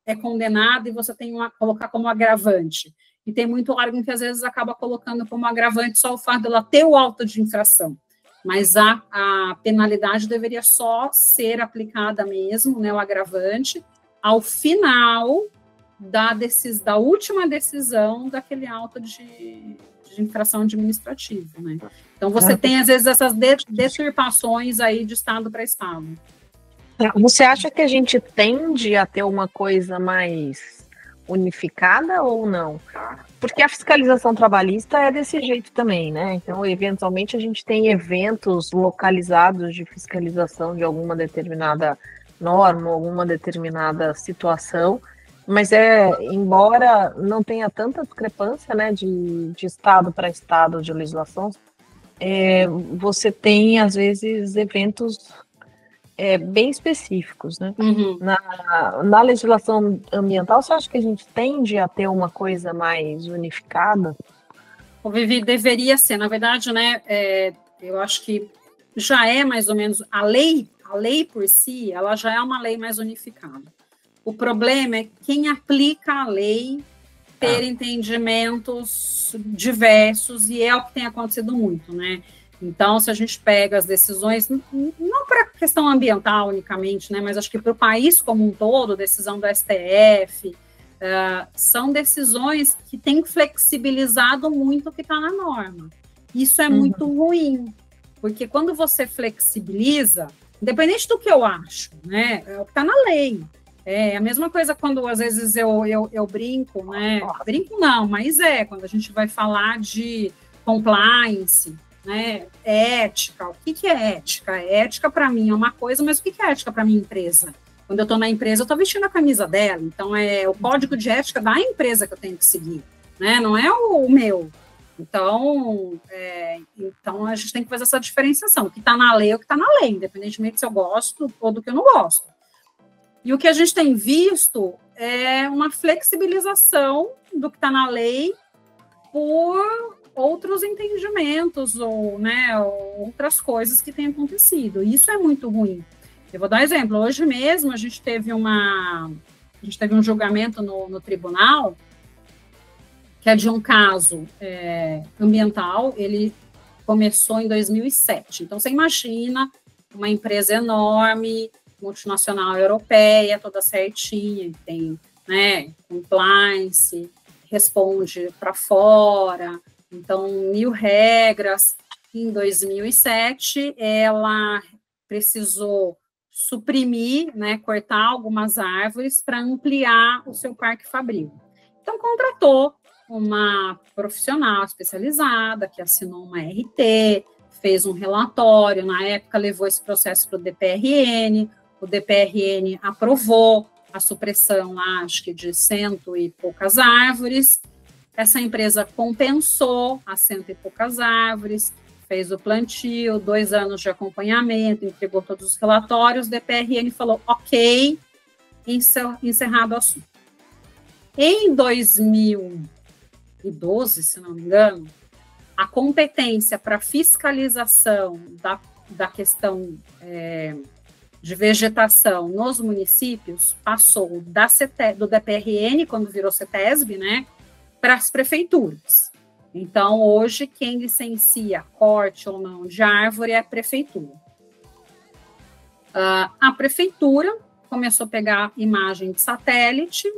é condenada e você tem colocar como agravante. E tem muito órgão que às vezes acaba colocando como agravante só o fato dela ter o auto de infração. Mas a penalidade deveria só ser aplicada mesmo, né, o agravante, ao final da última decisão daquele auto de infração administrativa, né? Então, você tem, às vezes, essas deturpações aí de estado para estado. Você acha que a gente tende a ter uma coisa mais unificada ou não? Porque a fiscalização trabalhista é desse jeito também, né? Então, eventualmente, a gente tem eventos localizados de fiscalização de alguma determinada norma, alguma determinada situação, mas embora não tenha tanta discrepância, né, de estado para estado de legislação, você tem, às vezes, eventos bem específicos, né? Uhum. Na legislação ambiental, você acha que a gente tende a ter uma coisa mais unificada? O Vivi, deveria ser, na verdade, né, eu acho que já é mais ou menos, a lei por si, ela já é uma lei mais unificada. O problema é quem aplica a lei ter entendimentos diversos, e é o que tem acontecido muito, né? Então, se a gente pega as decisões, não para a questão ambiental unicamente, né, mas acho que para o país como um todo, decisão do STF, são decisões que têm flexibilizado muito o que está na norma. Isso é muito ruim, porque quando você flexibiliza, independente do que eu acho, né, é o que está na lei. É a mesma coisa quando, às vezes, eu brinco, né? Brinco não, mas quando a gente vai falar de compliance, né? Ética. O que é ética? Ética, para mim, é uma coisa, mas o que é ética para minha empresa? Quando eu estou na empresa, eu estou vestindo a camisa dela, então é o código de ética da empresa que eu tenho que seguir, né? Não é o meu. Então, a gente tem que fazer essa diferenciação. O que está na lei é o que está na lei, independentemente se eu gosto ou do que eu não gosto. E o que a gente tem visto é uma flexibilização do que está na lei por outros entendimentos ou, né, outras coisas que têm acontecido. Isso é muito ruim. Eu vou dar um exemplo. Hoje mesmo a gente teve um julgamento no tribunal que é de um caso ambiental. Ele começou em 2007. Então, você imagina uma empresa enorme, multinacional europeia, toda certinha, tem, né, compliance, responde para fora, então 1000 regras. Em 2007, ela precisou suprimir, né, cortar algumas árvores para ampliar o seu parque fabril. Então, contratou uma profissional especializada que assinou uma RT, fez um relatório, na época levou esse processo para o DPRN, o DPRN aprovou a supressão, acho que de 100 e poucas árvores. Essa empresa compensou as 100 e poucas árvores, fez o plantio, 2 anos de acompanhamento, entregou todos os relatórios, o DPRN falou, ok, encerrado o assunto. Em 2012, se não me engano, a competência para fiscalização da questão de vegetação nos municípios passou do DPRN, quando virou CETESB, né, para as prefeituras. Então, hoje, quem licencia corte ou não de árvore é a prefeitura. A prefeitura começou a pegar imagem de satélite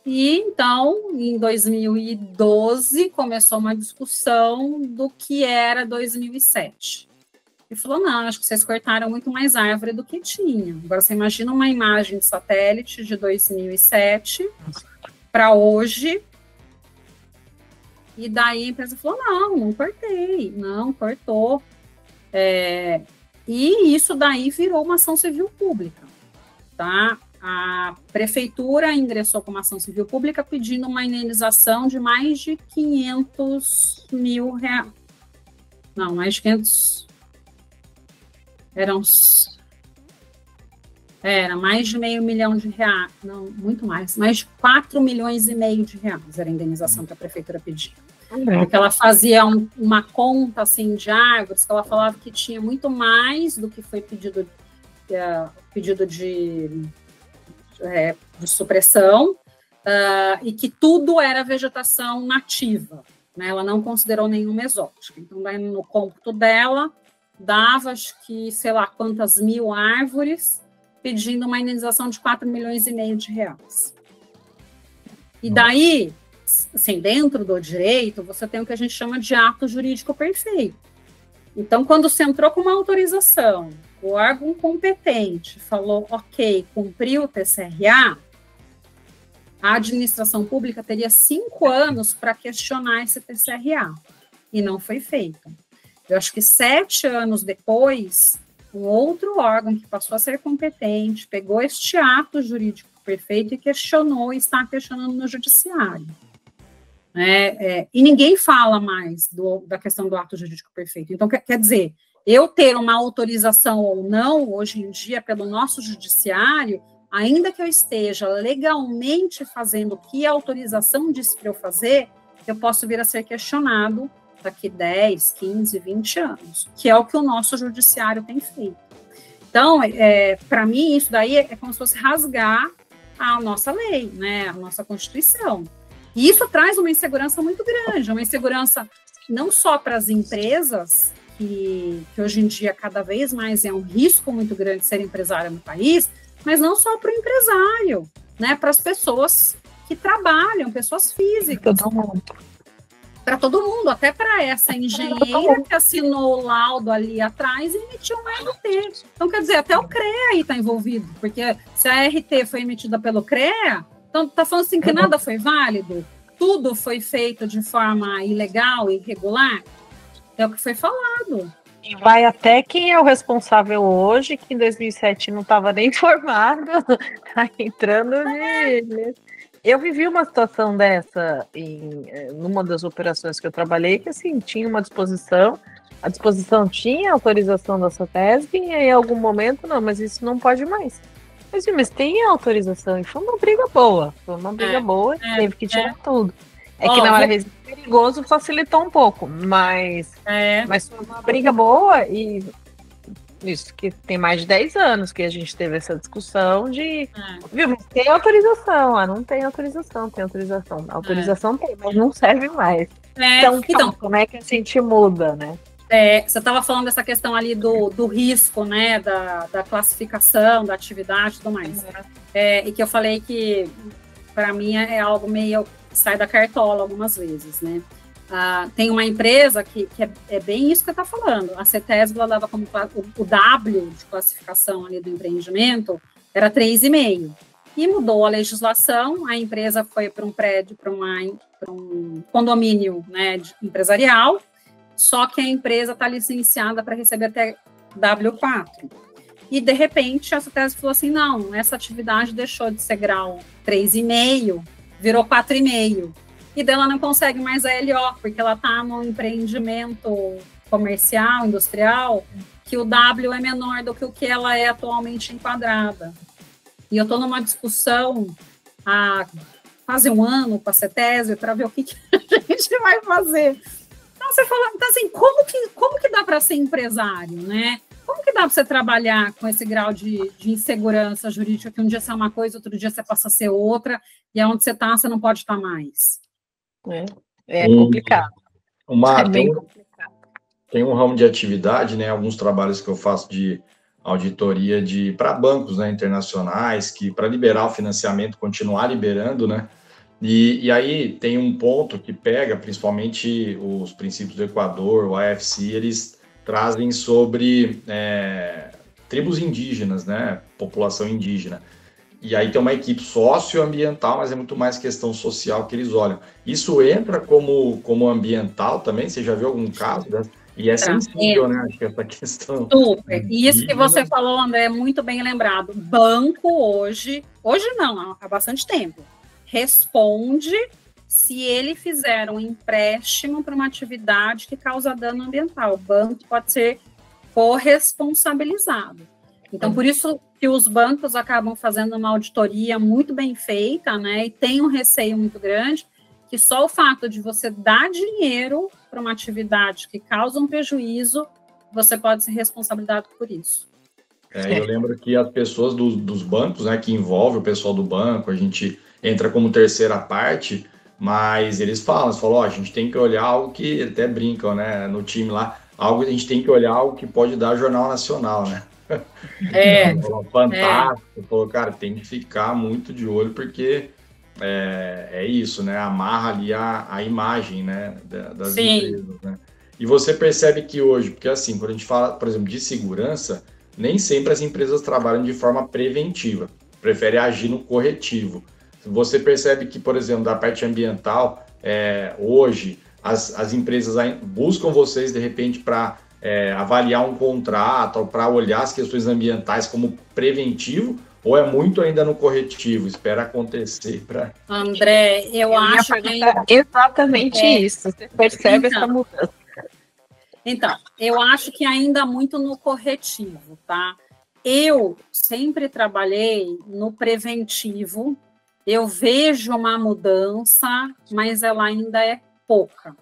e, então, em 2012, começou uma discussão do que era 2007. E falou, não, acho que vocês cortaram muito mais árvore do que tinha. Agora, você imagina uma imagem de satélite de 2007 para hoje. E daí a empresa falou, não cortei. Não, cortou. E isso daí virou uma ação civil pública, tá? A prefeitura ingressou com uma ação civil pública pedindo uma indenização de mais de 500 mil reais. Não, mais de 500... Era mais de R$500 mil, não, muito mais de 4,5 milhões de reais era a indenização que a prefeitura pedia. Porque ela fazia uma conta, assim, de árvores, que ela falava que tinha muito mais do que foi pedido de supressão, e que tudo era vegetação nativa, né? Ela não considerou nenhuma exótica. Então, daí no cômputo dela, dava, acho que, sei lá, quantas mil árvores, pedindo uma indenização de 4,5 milhões de reais. E daí, assim, dentro do direito, você tem o que a gente chama de ato jurídico perfeito. Então, quando você entrou com uma autorização, o órgão competente falou, ok, cumpriu o TCRA, a administração pública teria 5 anos para questionar esse TCRA, e não foi feito. Eu acho que 7 anos depois, um outro órgão que passou a ser competente, pegou este ato jurídico perfeito e questionou, e está questionando no judiciário. E ninguém fala mais da questão do ato jurídico perfeito. Então, quer dizer, eu ter uma autorização ou não, hoje em dia, pelo nosso judiciário, ainda que eu esteja legalmente fazendo o que a autorização disse para eu fazer, eu posso vir a ser questionado daqui 10, 15, 20 anos, que é o que o nosso judiciário tem feito. Então, para mim, isso daí é como se fosse rasgar a nossa lei, né, a nossa Constituição. E isso traz uma insegurança muito grande, uma insegurança não só para as empresas, que hoje em dia cada vez mais é um risco muito grande ser empresário no país, mas não só para o empresário, né, para as pessoas que trabalham, pessoas físicas. Para todo mundo, até para essa engenheira que assinou o laudo ali atrás e emitiu um RT. Então, quer dizer, até o CREA aí está envolvido, porque se a RT foi emitida pelo CREA, então está falando assim que nada foi válido, tudo foi feito de forma ilegal, irregular, é o que foi falado. E vai até quem é o responsável hoje, que em 2007 não estava nem formado, está entrando de... Eu vivi uma situação dessa numa das operações que eu trabalhei, que assim, tinha uma disposição, a disposição tinha autorização da CETESB, e em algum momento, não, mas isso não pode mais. Mas tem autorização, e foi uma briga boa, teve que tirar tudo. Que na hora de perigoso facilitou um pouco, mas foi uma briga boa, e isso que tem mais de 10 anos que a gente teve essa discussão de, viu, mas tem autorização, não tem autorização, tem autorização. A autorização tem, mas não serve mais. Então, como é que a gente muda, né? Você estava falando dessa questão ali do risco, né, da classificação, da atividade e tudo mais. E que eu falei que, para mim, é algo meio sai da cartola algumas vezes, né? Tem uma empresa que é bem isso que eu estou falando. A CETESB dava como o W de classificação ali do empreendimento era 3,5. E mudou a legislação, a empresa foi para um prédio, para um condomínio, né, empresarial, só que a empresa está licenciada para receber até W4. E, de repente, a CETESB falou assim, não, essa atividade deixou de ser grau 3,5, virou 4,5. E daí ela não consegue mais a LO, porque ela está num empreendimento comercial, industrial, que o W é menor do que o que ela é atualmente enquadrada. E eu estou numa discussão há quase um ano com a CETESB para ver o que a gente vai fazer. Então, você fala, então, assim, como que dá para ser empresário, né? Como que dá para você trabalhar com esse grau de insegurança jurídica, que um dia você é uma coisa, outro dia você passa a ser outra, e onde você está, você não pode estar mais? É complicado. Bem complicado. Tem um ramo de atividade, né? Alguns trabalhos que eu faço de auditoria para bancos, né, internacionais, que para liberar o financiamento, continuar liberando, né? E aí tem um ponto que pega, principalmente os princípios do Equador, o AFC, eles trazem sobre tribos indígenas, né? População indígena. E aí tem uma equipe socioambiental, mas é muito mais questão social que eles olham. Isso entra como ambiental também? Você já viu algum caso? Né? E é sensível, né? Acho que essa questão... Super. E isso que você falou, André, é muito bem lembrado. Banco hoje não, há bastante tempo, responde se ele fizer um empréstimo para uma atividade que causa dano ambiental. O banco pode ser corresponsabilizado. Então, por isso que os bancos acabam fazendo uma auditoria muito bem feita, né? E tem um receio muito grande, que só o fato de você dar dinheiro para uma atividade que causa um prejuízo, você pode ser responsabilizado por isso. Eu lembro que as pessoas dos bancos, né, que envolve o pessoal do banco, a gente entra como terceira parte, mas eles falam, a gente tem que olhar algo que, até brincam, né, no time lá, a gente tem que olhar algo que pode dar Jornal Nacional, né? Fantástico, falou, cara, tem que ficar muito de olho, porque é isso, né? Amarra ali a imagem, né, das Sim. empresas, né? E você percebe que hoje, porque assim, quando a gente fala, por exemplo, de segurança, nem sempre as empresas trabalham de forma preventiva, preferem agir no corretivo. Você percebe que, por exemplo, da parte ambiental, hoje, as empresas buscam vocês, de repente, para avaliar um contrato, ou para olhar as questões ambientais como preventivo, ou é muito ainda no corretivo? Espera acontecer para... André, eu acho que... Exatamente isso. Você percebe essa mudança. Então, eu acho que ainda muito no corretivo, tá? Eu sempre trabalhei no preventivo, eu vejo uma mudança, mas ela ainda é pouca.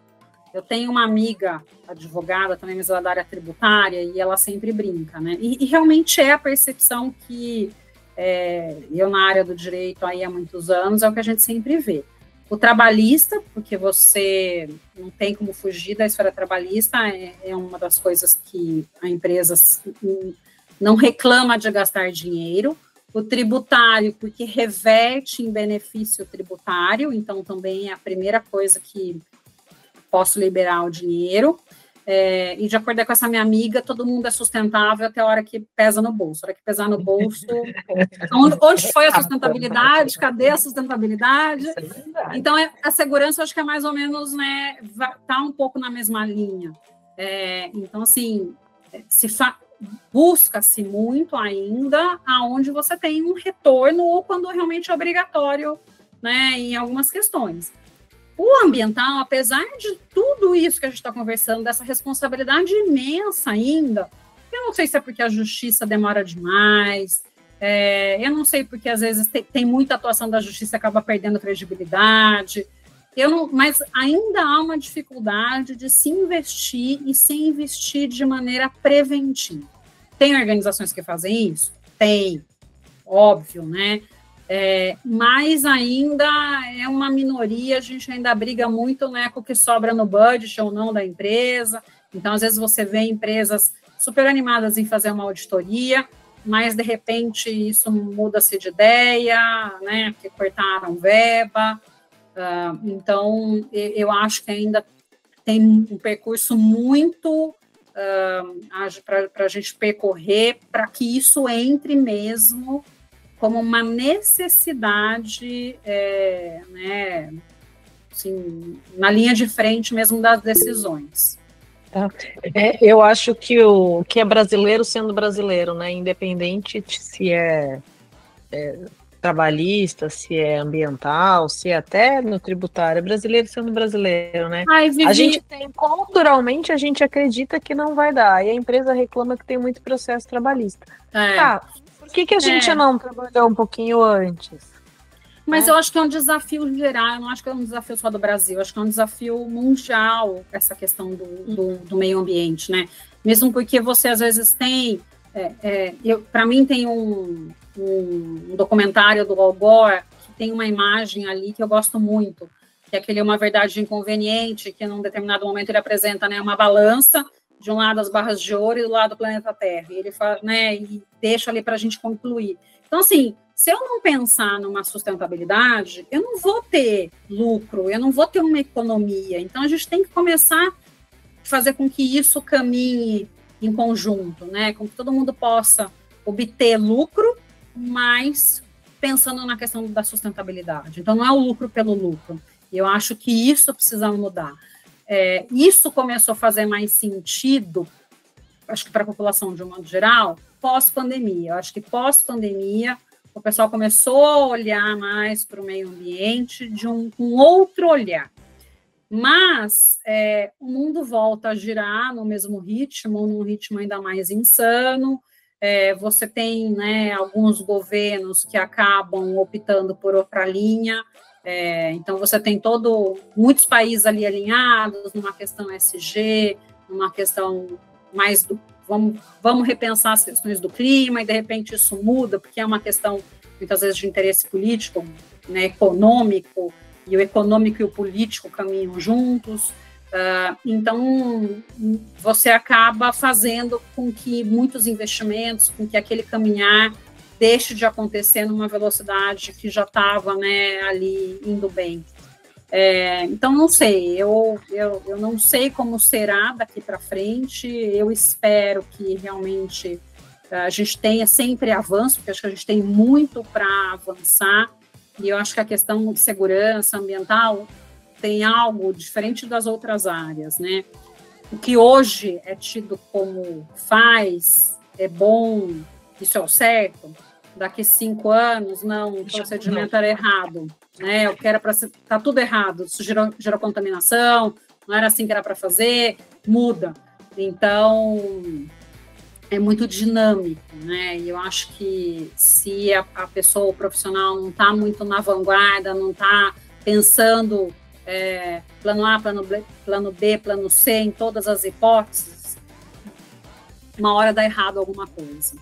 Eu tenho uma amiga advogada, também mas ela é da área tributária, e ela sempre brinca, né? E realmente é a percepção que eu na área do direito aí há muitos anos, é o que a gente sempre vê. O trabalhista, porque você não tem como fugir da esfera trabalhista, é uma das coisas que a empresa não reclama de gastar dinheiro. O tributário, porque reverte em benefício tributário, então também é a primeira coisa que posso liberar o dinheiro. E de acordo com essa minha amiga, todo mundo é sustentável até a hora que pesa no bolso. A hora que pesar no bolso, onde foi a sustentabilidade? Cadê a sustentabilidade? Então, a segurança, eu acho que é mais ou menos, né, tá um pouco na mesma linha. Então, assim, busca-se muito ainda aonde você tem um retorno ou quando realmente é obrigatório, né, em algumas questões. O ambiental, apesar de tudo isso que a gente está conversando, dessa responsabilidade imensa ainda, eu não sei se é porque a justiça demora demais, eu não sei porque às vezes tem muita atuação da justiça e acaba perdendo credibilidade, mas ainda há uma dificuldade de se investir e se investir de maneira preventiva. Tem organizações que fazem isso? Tem, óbvio, né? Mas ainda é uma minoria, a gente ainda briga muito, né, com o que sobra no budget ou não da empresa. Então, às vezes você vê empresas super animadas em fazer uma auditoria, mas de repente isso muda-se de ideia, né, porque cortaram verba. Então, eu acho que ainda tem um percurso muito para a gente percorrer para que isso entre mesmo como uma necessidade, né, assim, na linha de frente mesmo das decisões. Eu acho que o que é brasileiro sendo brasileiro, né, independente de se é trabalhista, se é ambiental, se é até no tributário, é brasileiro sendo brasileiro, né? A gente tem, culturalmente, a gente acredita que não vai dar, e a empresa reclama que tem muito processo trabalhista. Por que a gente não trabalhou um pouquinho antes? Mas eu acho que é um desafio geral, eu não acho que é um desafio só do Brasil, eu acho que é um desafio mundial, essa questão do meio ambiente, né? Mesmo porque você, às vezes, tem... para mim, tem um documentário do Al Gore, que tem uma imagem ali que eu gosto muito, que é aquele Uma Verdade Inconveniente, que num determinado momento ele apresenta, né, uma balança, de um lado as barras de ouro e do lado do planeta Terra, e ele fala, né, e deixa ali para a gente concluir. Então, assim, se eu não pensar numa sustentabilidade, eu não vou ter lucro, eu não vou ter uma economia. Então, a gente tem que começar a fazer com que isso caminhe em conjunto, né, com que todo mundo possa obter lucro, mas pensando na questão da sustentabilidade. Então, não é o lucro pelo lucro. E eu acho que isso precisa mudar. Isso começou a fazer mais sentido, acho que para a população de um modo geral, pós-pandemia. Eu acho que pós-pandemia o pessoal começou a olhar mais para o meio ambiente de um outro olhar. Mas o mundo volta a girar no mesmo ritmo, num ritmo ainda mais insano. Você tem, né, alguns governos que acabam optando por outra linha. Então, você tem muitos países ali alinhados numa questão ESG, numa questão mais vamos repensar as questões do clima, e de repente isso muda, porque é uma questão, muitas vezes, de interesse político, né, econômico, e o econômico e o político caminham juntos. Então, você acaba fazendo com que muitos investimentos, com que aquele caminhar deixe de acontecer numa velocidade que já estava, né, ali indo bem. Então, não sei, eu não sei como será daqui para frente, eu espero que realmente a gente tenha sempre avanço, porque acho que a gente tem muito para avançar, e eu acho que a questão de segurança ambiental tem algo diferente das outras áreas, né? O que hoje é tido como é bom, isso é o certo, daqui 5 anos, não, o procedimento era errado, né? O que era para ser, tá tudo errado, isso gerou contaminação, não era assim que era para fazer, muda. Então, é muito dinâmico, né? E eu acho que se a pessoa, o profissional, não está muito na vanguarda, não está pensando plano A, plano B, plano C, em todas as hipóteses, uma hora dá errado alguma coisa.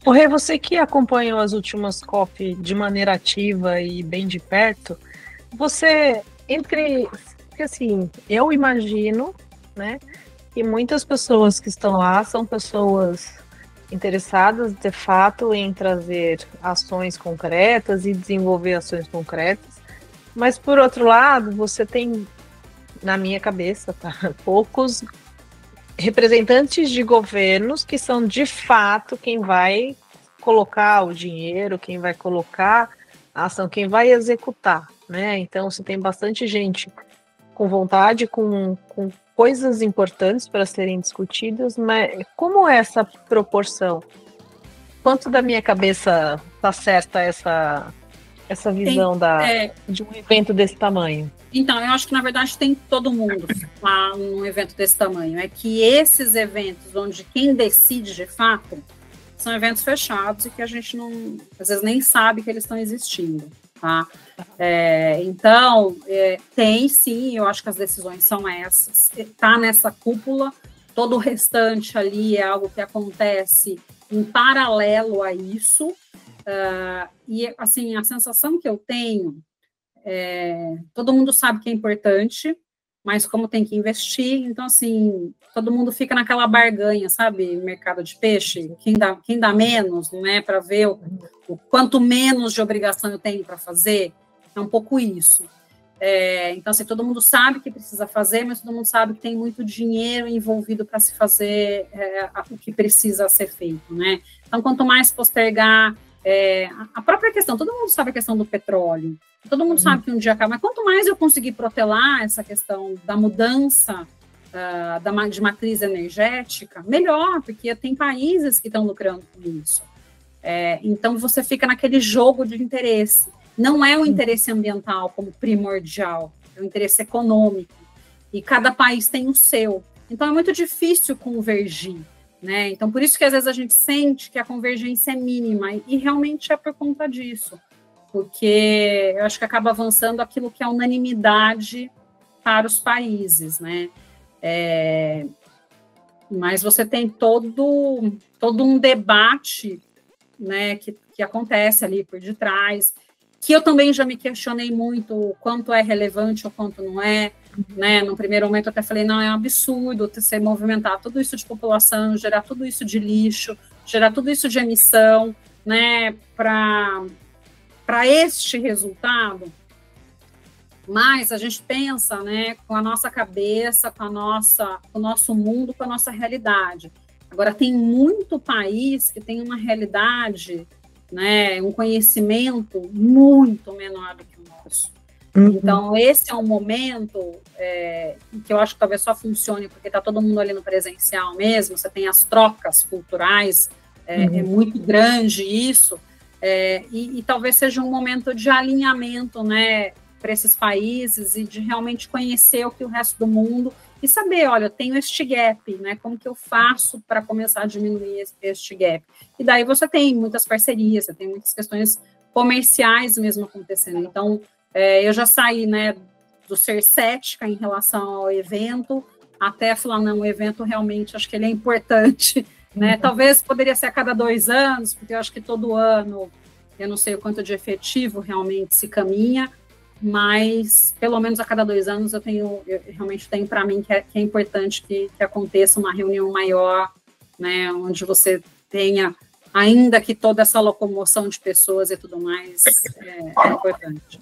O Rê, você que acompanhou as últimas COP de maneira ativa e bem de perto, você, porque assim, eu imagino, né, que muitas pessoas que estão lá são pessoas interessadas, de fato, em trazer ações concretas e desenvolver ações concretas, mas, por outro lado, você tem, na minha cabeça, poucos representantes de governos que são, de fato, quem vai colocar o dinheiro, quem vai colocar a ação, quem vai executar, né? Então, você tem bastante gente com vontade, com coisas importantes para serem discutidas, mas como é essa proporção? Quanto da minha cabeça está certa essa visão de um evento desse tamanho? Então, eu acho que, na verdade, tem todo mundo lá num evento desse tamanho. É que esses eventos, onde quem decide, de fato, são eventos fechados e que a gente não, às vezes, nem sabe que eles estão existindo, tá? Então, tem sim, eu acho que as decisões são essas. Está nessa cúpula, todo o restante ali é algo que acontece em paralelo a isso. E, assim, a sensação que eu tenho todo mundo sabe que é importante, mas como tem que investir, então, assim, todo mundo fica naquela barganha, sabe, mercado de peixe, quem dá menos, não é, para ver o quanto menos de obrigação eu tenho para fazer, é um pouco isso. Então, assim, todo mundo sabe que precisa fazer, mas todo mundo sabe que tem muito dinheiro envolvido para se fazer o que precisa ser feito, né? Então, quanto mais postergar, a própria questão, todo mundo sabe a questão do petróleo, todo mundo sabe que um dia acaba, mas quanto mais eu conseguir protelar essa questão da mudança de matriz energética, melhor, porque tem países que estão lucrando com isso. Então, você fica naquele jogo de interesse. Não é o interesse ambiental como primordial, é o interesse econômico. E cada país tem o seu. Então, é muito difícil convergir, né? Então, por isso que às vezes a gente sente que a convergência é mínima, e realmente é por conta disso. Porque eu acho que acaba avançando aquilo que é unanimidade para os países, né? Mas você tem todo um debate, né, que acontece ali por detrás, que eu também já me questionei muito quanto é relevante ou quanto não é, né? No primeiro momento eu até falei, não, é um absurdo você movimentar tudo isso de população, gerar tudo isso de lixo, gerar tudo isso de emissão, né, para este resultado. Mas a gente pensa, né, com a nossa cabeça, com o nosso mundo, com a nossa realidade. Agora, tem muito país que tem uma realidade, né, um conhecimento muito menor do que o nosso. Então, esse é um momento que eu acho que talvez só funcione porque está todo mundo ali no presencial mesmo, você tem as trocas culturais, é muito grande isso, e talvez seja um momento de alinhamento, né, para esses países e de realmente conhecer o que o resto do mundo e saber, olha, eu tenho este gap, né, como que eu faço para começar a diminuir este gap? E daí você tem muitas parcerias, você tem muitas questões comerciais mesmo acontecendo. Então, eu já saí, né, do ser cética em relação ao evento, até falar, não, o evento realmente, acho que ele é importante, né, talvez poderia ser a cada 2 anos, porque eu acho que todo ano, eu não sei o quanto de efetivo realmente se caminha, mas pelo menos a cada 2 anos eu realmente tenho para mim que é importante que aconteça uma reunião maior, né, onde você tenha ainda que toda essa locomoção de pessoas e tudo mais é importante.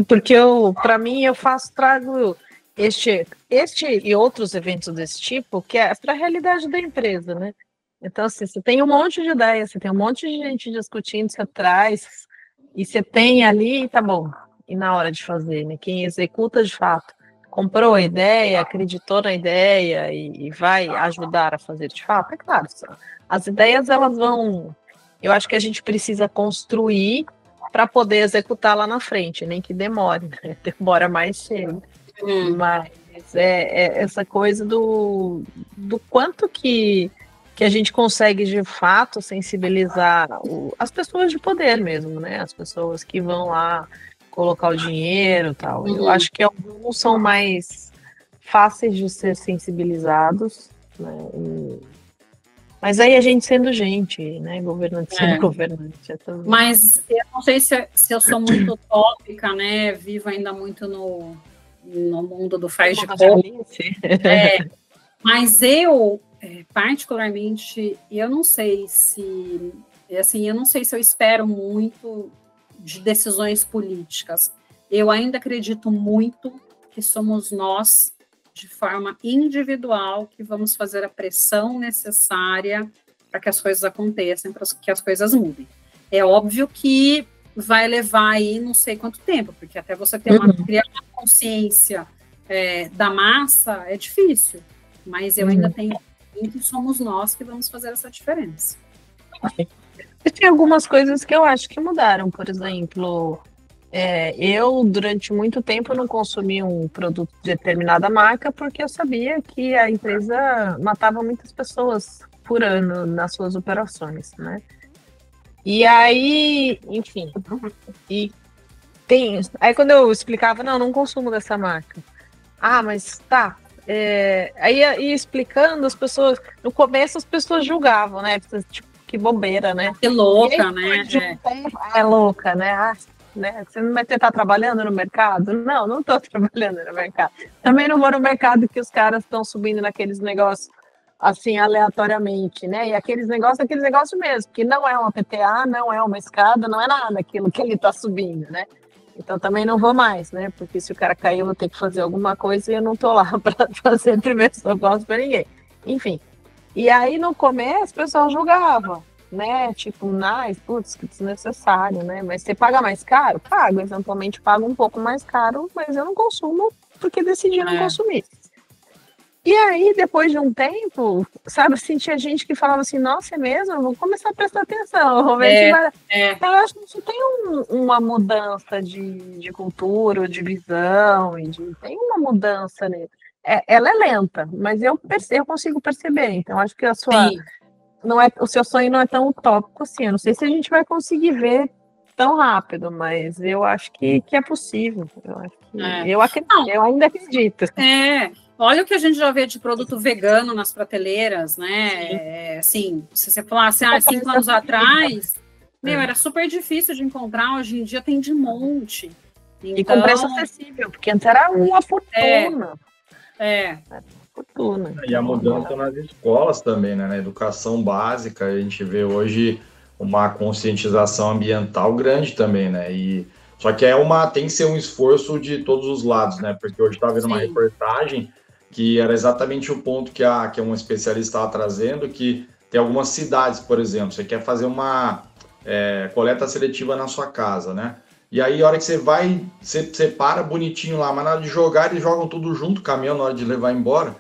Porque para mim, trago este e outros eventos desse tipo, que é para a realidade da empresa, né? Então, assim, você tem um monte de ideias, você tem um monte de gente discutindo, você traz, e você tem ali, tá bom, e na hora de fazer, né? Quem executa de fato, comprou a ideia, acreditou na ideia e vai ajudar a fazer de fato, é claro, as ideias, elas vão, eu acho que a gente precisa construir para poder executar lá na frente, nem que demore, né? Demora mais cedo. Mas essa coisa do quanto que a gente consegue, de fato, sensibilizar as pessoas de poder mesmo, né? As pessoas que vão lá colocar o dinheiro e tal. Eu acho que alguns são mais fáceis de ser sensibilizados, né? Mas aí a gente sendo gente, né? Governante sendo governante. Mas eu não sei se eu sou muito utópica, né? Vivo ainda muito no mundo do faz de conta. Mas eu, particularmente, eu não sei se eu espero muito de decisões políticas. Eu ainda acredito muito que somos nós, de forma individual, que vamos fazer a pressão necessária para que as coisas aconteçam, para que as coisas mudem. É óbvio que vai levar aí não sei quanto tempo, porque até você ter criar uma consciência da massa é difícil, mas eu ainda tenho que somos nós que vamos fazer essa diferença. Tem algumas coisas que eu acho que mudaram, por exemplo, eu durante muito tempo não consumi um produto de determinada marca porque eu sabia que a empresa matava muitas pessoas por ano nas suas operações, né? E aí, enfim, aí quando eu explicava, não consumo dessa marca. Mas tá. Aí ia explicando, as pessoas, no começo as pessoas julgavam, né? Tipo, que bobeira, né? Que louca, aí, né? É louca, né? Né? Você não vai estar trabalhando no mercado? Não estou trabalhando no mercado. Também não vou no mercado que os caras estão subindo naqueles negócios assim, aleatoriamente, né? E aqueles negócios mesmo, que não é uma PTA, não é uma escada, não é nada aquilo que ele está subindo, né? Então também não vou mais, né? Porque se o cara cair, eu vou ter que fazer alguma coisa e eu não estou lá para fazer primeiro socorro para ninguém. Enfim. E aí no começo o pessoal julgava, né? Tipo, putz, que desnecessário, né? Mas você paga mais caro? Pago, eventualmente pago um pouco mais caro, mas eu não consumo porque decidi não consumir. E aí, depois de um tempo, sabe, assim, tinha gente que falava assim, nossa, é mesmo? Eu vou começar a prestar atenção, vou ver se vai... Então, eu acho que isso tem uma mudança de cultura, de visão, tem uma mudança nele. Ela é lenta, mas eu consigo perceber. Então, acho que o seu sonho não é tão utópico assim. Eu não sei se a gente vai conseguir ver tão rápido, mas eu acho que é possível. Eu ainda acredito. Olha o que a gente já vê de produto vegano nas prateleiras, né? Assim, se você falasse 5 anos atrás, era super difícil de encontrar, hoje em dia tem de monte. Então, e com preço acessível, porque antes era uma fortuna. Fortuna. E a mudança nas escolas também, né? Na educação básica, a gente vê hoje uma conscientização ambiental grande também, né? Só que tem que ser um esforço de todos os lados, né? Porque hoje estava vendo uma reportagem que era exatamente o ponto que um especialista estava trazendo, que tem algumas cidades, por exemplo, você quer fazer uma coleta seletiva na sua casa, né? E aí, a hora que você vai, você separa bonitinho lá, mas na hora de jogar, eles jogam tudo junto, caminhão, na hora de levar embora.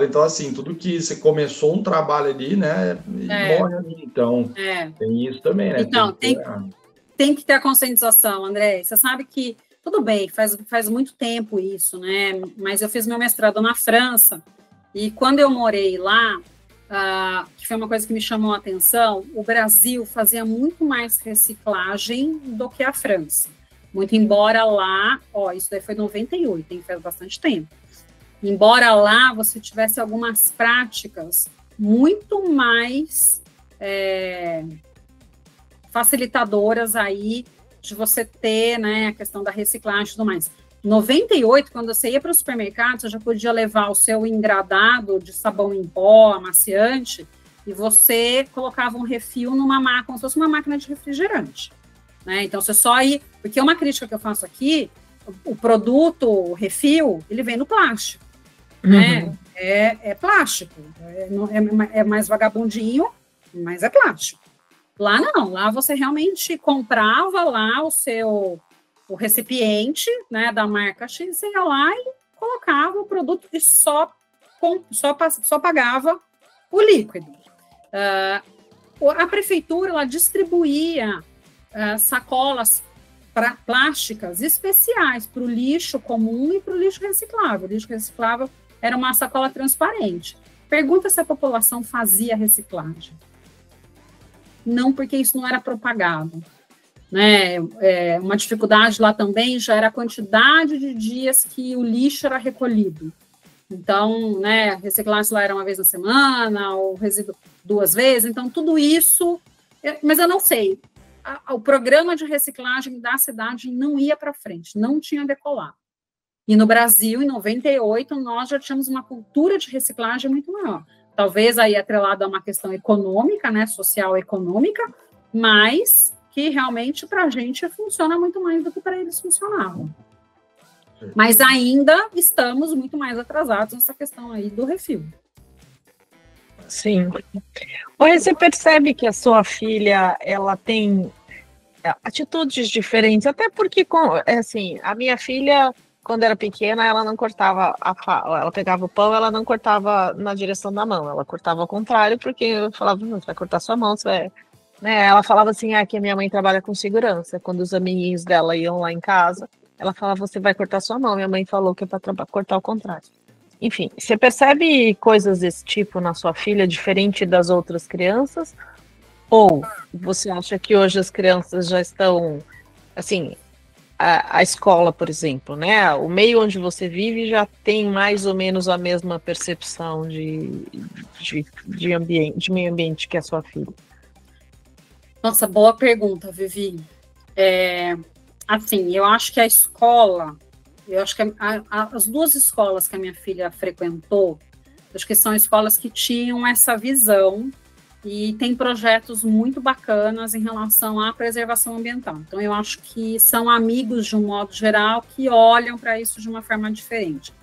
Então, assim, tudo que você começou um trabalho ali, né, morre ali. Então, tem isso também, né? Então, tem que ter a conscientização, André. Você sabe que, tudo bem, faz muito tempo isso, né? Mas eu fiz meu mestrado na França, e quando eu morei lá, que foi uma coisa que me chamou a atenção, o Brasil fazia muito mais reciclagem do que a França. Muito embora lá, isso daí foi em 98, hein, faz bastante tempo. Embora lá você tivesse algumas práticas muito mais facilitadoras aí de você ter, né, a questão da reciclagem e tudo mais. Em 98, quando você ia para o supermercado, você já podia levar o seu engradado de sabão em pó, amaciante, e você colocava um refil numa máquina, como se fosse uma máquina de refrigerante, né? Então, você só ia... Porque uma crítica que eu faço aqui, o produto, o refil, ele vem no plástico, né? É plástico, é mais vagabundinho, mas é plástico. Lá não, lá você realmente comprava lá o recipiente, né, da marca X, você ia lá e colocava o produto e só pagava o líquido. A prefeitura, ela distribuía sacolas plásticas especiais para o lixo comum e para o lixo reciclável. O lixo reciclável era uma sacola transparente. Pergunta se a população fazia reciclagem. Não, porque isso não era propagado, né? Uma dificuldade lá também já era a quantidade de dias que o lixo era recolhido. Então, né, reciclagem lá era uma vez na semana, o resíduo 2 vezes, então tudo isso, mas eu não sei, o programa de reciclagem da cidade não ia para frente, não tinha decolado. E no Brasil, em 98, nós já tínhamos uma cultura de reciclagem muito maior. Talvez aí atrelado a uma questão econômica, né, social econômica, mas que realmente para a gente funciona muito mais do que para eles funcionavam. Mas ainda estamos muito mais atrasados nessa questão aí do refil. Sim. Oi, você percebe que a sua filha, ela tem atitudes diferentes, até porque, assim, a minha filha, quando era pequena, ela não cortava ela pegava o pão, ela não cortava na direção da mão, ela cortava ao contrário, porque eu falava, você vai cortar sua mão, você vai... Né? Ela falava assim, que a minha mãe trabalha com segurança, quando os amiguinhos dela iam lá em casa, ela falava, você vai cortar sua mão, minha mãe falou que é para cortar ao contrário. Enfim, você percebe coisas desse tipo na sua filha, diferente das outras crianças? Ou você acha que hoje as crianças já estão, assim, a escola, por exemplo, né? O meio onde você vive já tem mais ou menos a mesma percepção de meio ambiente que a sua filha? Nossa, boa pergunta, Vivi. Assim, eu acho que a escola, as 2 escolas que a minha filha frequentou, acho que são escolas que tinham essa visão e tem projetos muito bacanas em relação à preservação ambiental. Então, eu acho que são amigos, de um modo geral, que olham para isso de uma forma diferente.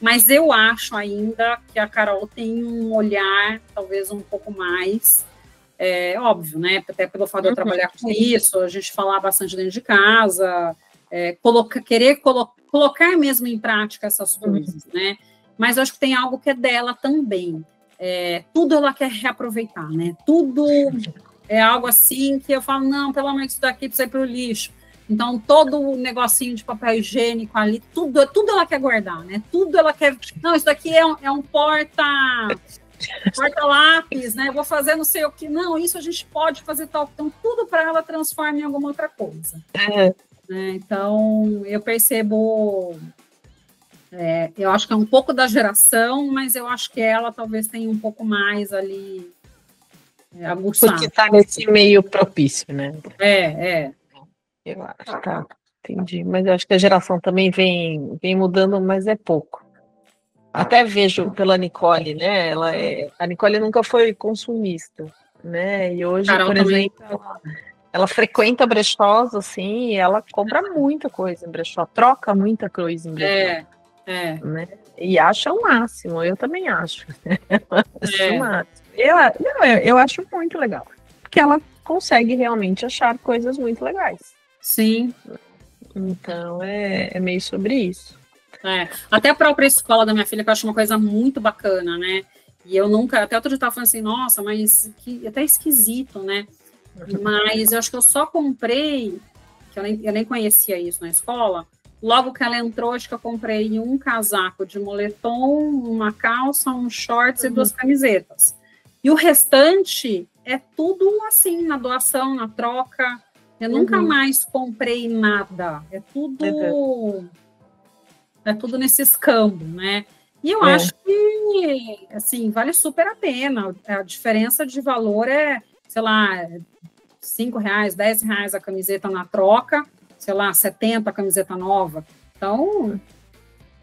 Mas eu acho ainda que a Carol tem um olhar, talvez, um pouco mais... óbvio, né? Até pelo fato de eu trabalhar com isso, a gente falar bastante dentro de casa, colocar mesmo em prática essas coisas, né? Mas eu acho que tem algo que é dela também. Tudo ela quer reaproveitar, né? Tudo é algo assim que eu falo, não, pelo menos isso daqui precisa ir para o lixo. Então, todo o negocinho de papel higiênico ali, tudo ela quer guardar, né? Tudo ela quer... Não, isso daqui é um porta-lápis, né? Vou fazer não sei o que. Não, isso a gente pode fazer tal. Então, tudo para ela transforma em alguma outra coisa. Então, eu percebo... eu acho que é um pouco da geração, mas eu acho que ela talvez tenha um pouco mais ali aguçado. Porque está nesse meio propício, né? Eu acho, tá. Entendi. Mas eu acho que a geração também vem mudando, mas é pouco. Até vejo pela Nicole, né? A Nicole nunca foi consumista, né? E hoje, Carol por também. exemplo, ela frequenta brechós, assim, e ela compra muita coisa em brechó, troca muita coisa em brechó. Né? E acha o máximo, eu também acho. Acho o máximo. Eu acho muito legal, porque ela consegue realmente achar coisas muito legais. Sim. Então, é meio sobre isso. Até a própria escola da minha filha, que eu acho uma coisa muito bacana, né? E eu nunca, até outro dia eu estava falando assim, nossa, mas que até esquisito, né? Mas eu acho que eu só comprei, que eu nem conhecia isso na escola, logo que ela entrou, acho que eu comprei um casaco de moletom, uma calça, um shorts e 2 camisetas. E o restante é tudo assim, na doação, na troca. Eu nunca mais comprei nada. É tudo nesse escambo, né? E eu acho que, assim, vale super a pena. A diferença de valor é, sei lá, R$5, R$10 a camiseta na troca, sei lá, 70 a camiseta nova. Então,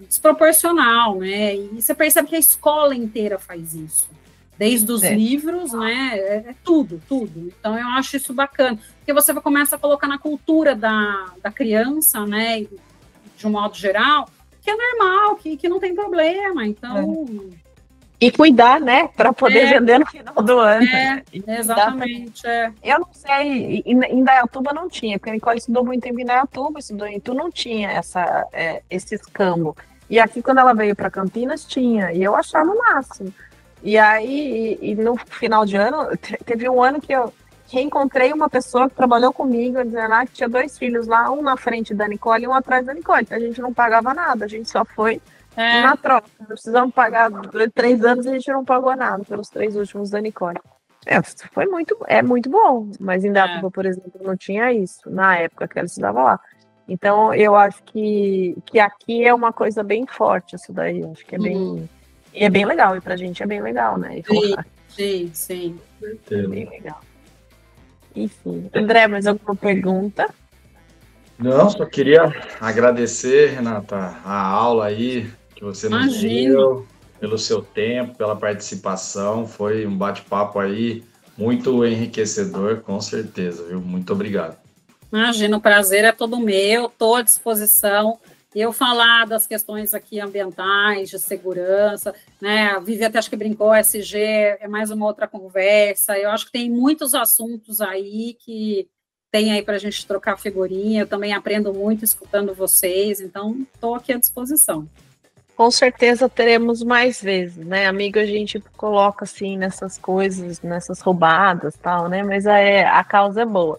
desproporcional, né? E você percebe que a escola inteira faz isso. desde os livros, né? Tudo. Então, eu acho isso bacana, porque você começa a colocar na cultura da criança, né? De um modo geral, que é normal, que não tem problema. Então. E cuidar, né? Para poder vender no final do ano. Exatamente. Eu não sei, em Indaiatuba não tinha, porque a Nicole estudou muito tempo em Indaiatuba, estudou em Itu, não tinha esse escambo. E aqui, quando ela veio para Campinas, tinha, e eu achava o máximo. E aí, no final de ano, teve um ano que eu reencontrei uma pessoa que trabalhou comigo, dizendo que tinha 2 filhos lá, um na frente da Nicole e um atrás da Nicole. Então a gente não pagava nada, a gente só foi na troca. Não precisamos pagar, durante 3 anos a gente não pagou nada pelos 3 últimos da Nicole. Foi muito bom, mas em Indaiatuba, por exemplo, não tinha isso, na época que ela estudava lá. Então, eu acho que aqui é uma coisa bem forte isso daí, acho que é bem... E é bem legal, e pra gente é bem legal, né? Sim. É bem legal. Enfim, André, mais alguma pergunta? Não, só queria agradecer, Renata, a aula aí que você nos deu, pelo seu tempo, pela participação, foi um bate-papo aí muito enriquecedor, com certeza, viu? Muito obrigado. Imagina, o prazer é todo meu, estou à disposição. Eu falar das questões aqui ambientais, de segurança, né? A Vivi até acho que brincou, SG é mais uma outra conversa. Eu acho que tem muitos assuntos aí que tem aí para a gente trocar figurinha. Eu também aprendo muito escutando vocês, então estou aqui à disposição. Com certeza teremos mais vezes, né? Amigo, a gente coloca assim nessas coisas, nessas roubadas, tal, né? Mas a causa é boa.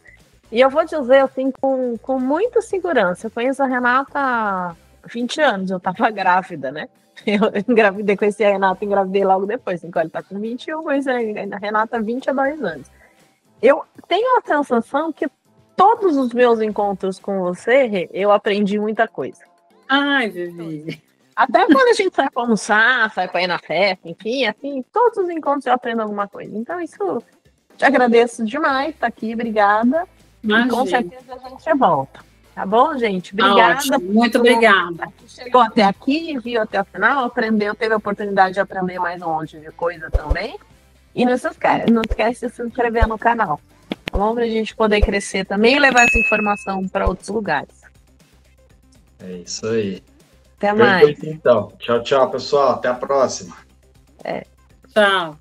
E eu vou dizer, assim, com muita segurança, eu conheço a Renata há 20 anos, eu estava grávida, né? Eu engravidei, conheci a Renata, engravidei logo depois, então ela está com 20 e eu conheci a Renata há 22 anos. Eu tenho a sensação que todos os meus encontros com você, eu aprendi muita coisa. Ai, Vivi. Até quando a gente sai para almoçar, sai para ir na festa, enfim, assim, todos os encontros eu aprendo alguma coisa. Então, isso, te agradeço demais, tá aqui, obrigada. E com certeza a gente volta. Tá bom, gente? Obrigada. Ótimo, muito obrigada. Chegou até aqui, viu até o final, aprendeu, teve a oportunidade de aprender mais um monte de coisa também. E não esquece de se inscrever no canal. Tá bom? Pra gente poder crescer também e levar essa informação para outros lugares. É isso aí. Até mais. Então. Tchau, pessoal. Até a próxima. Tchau.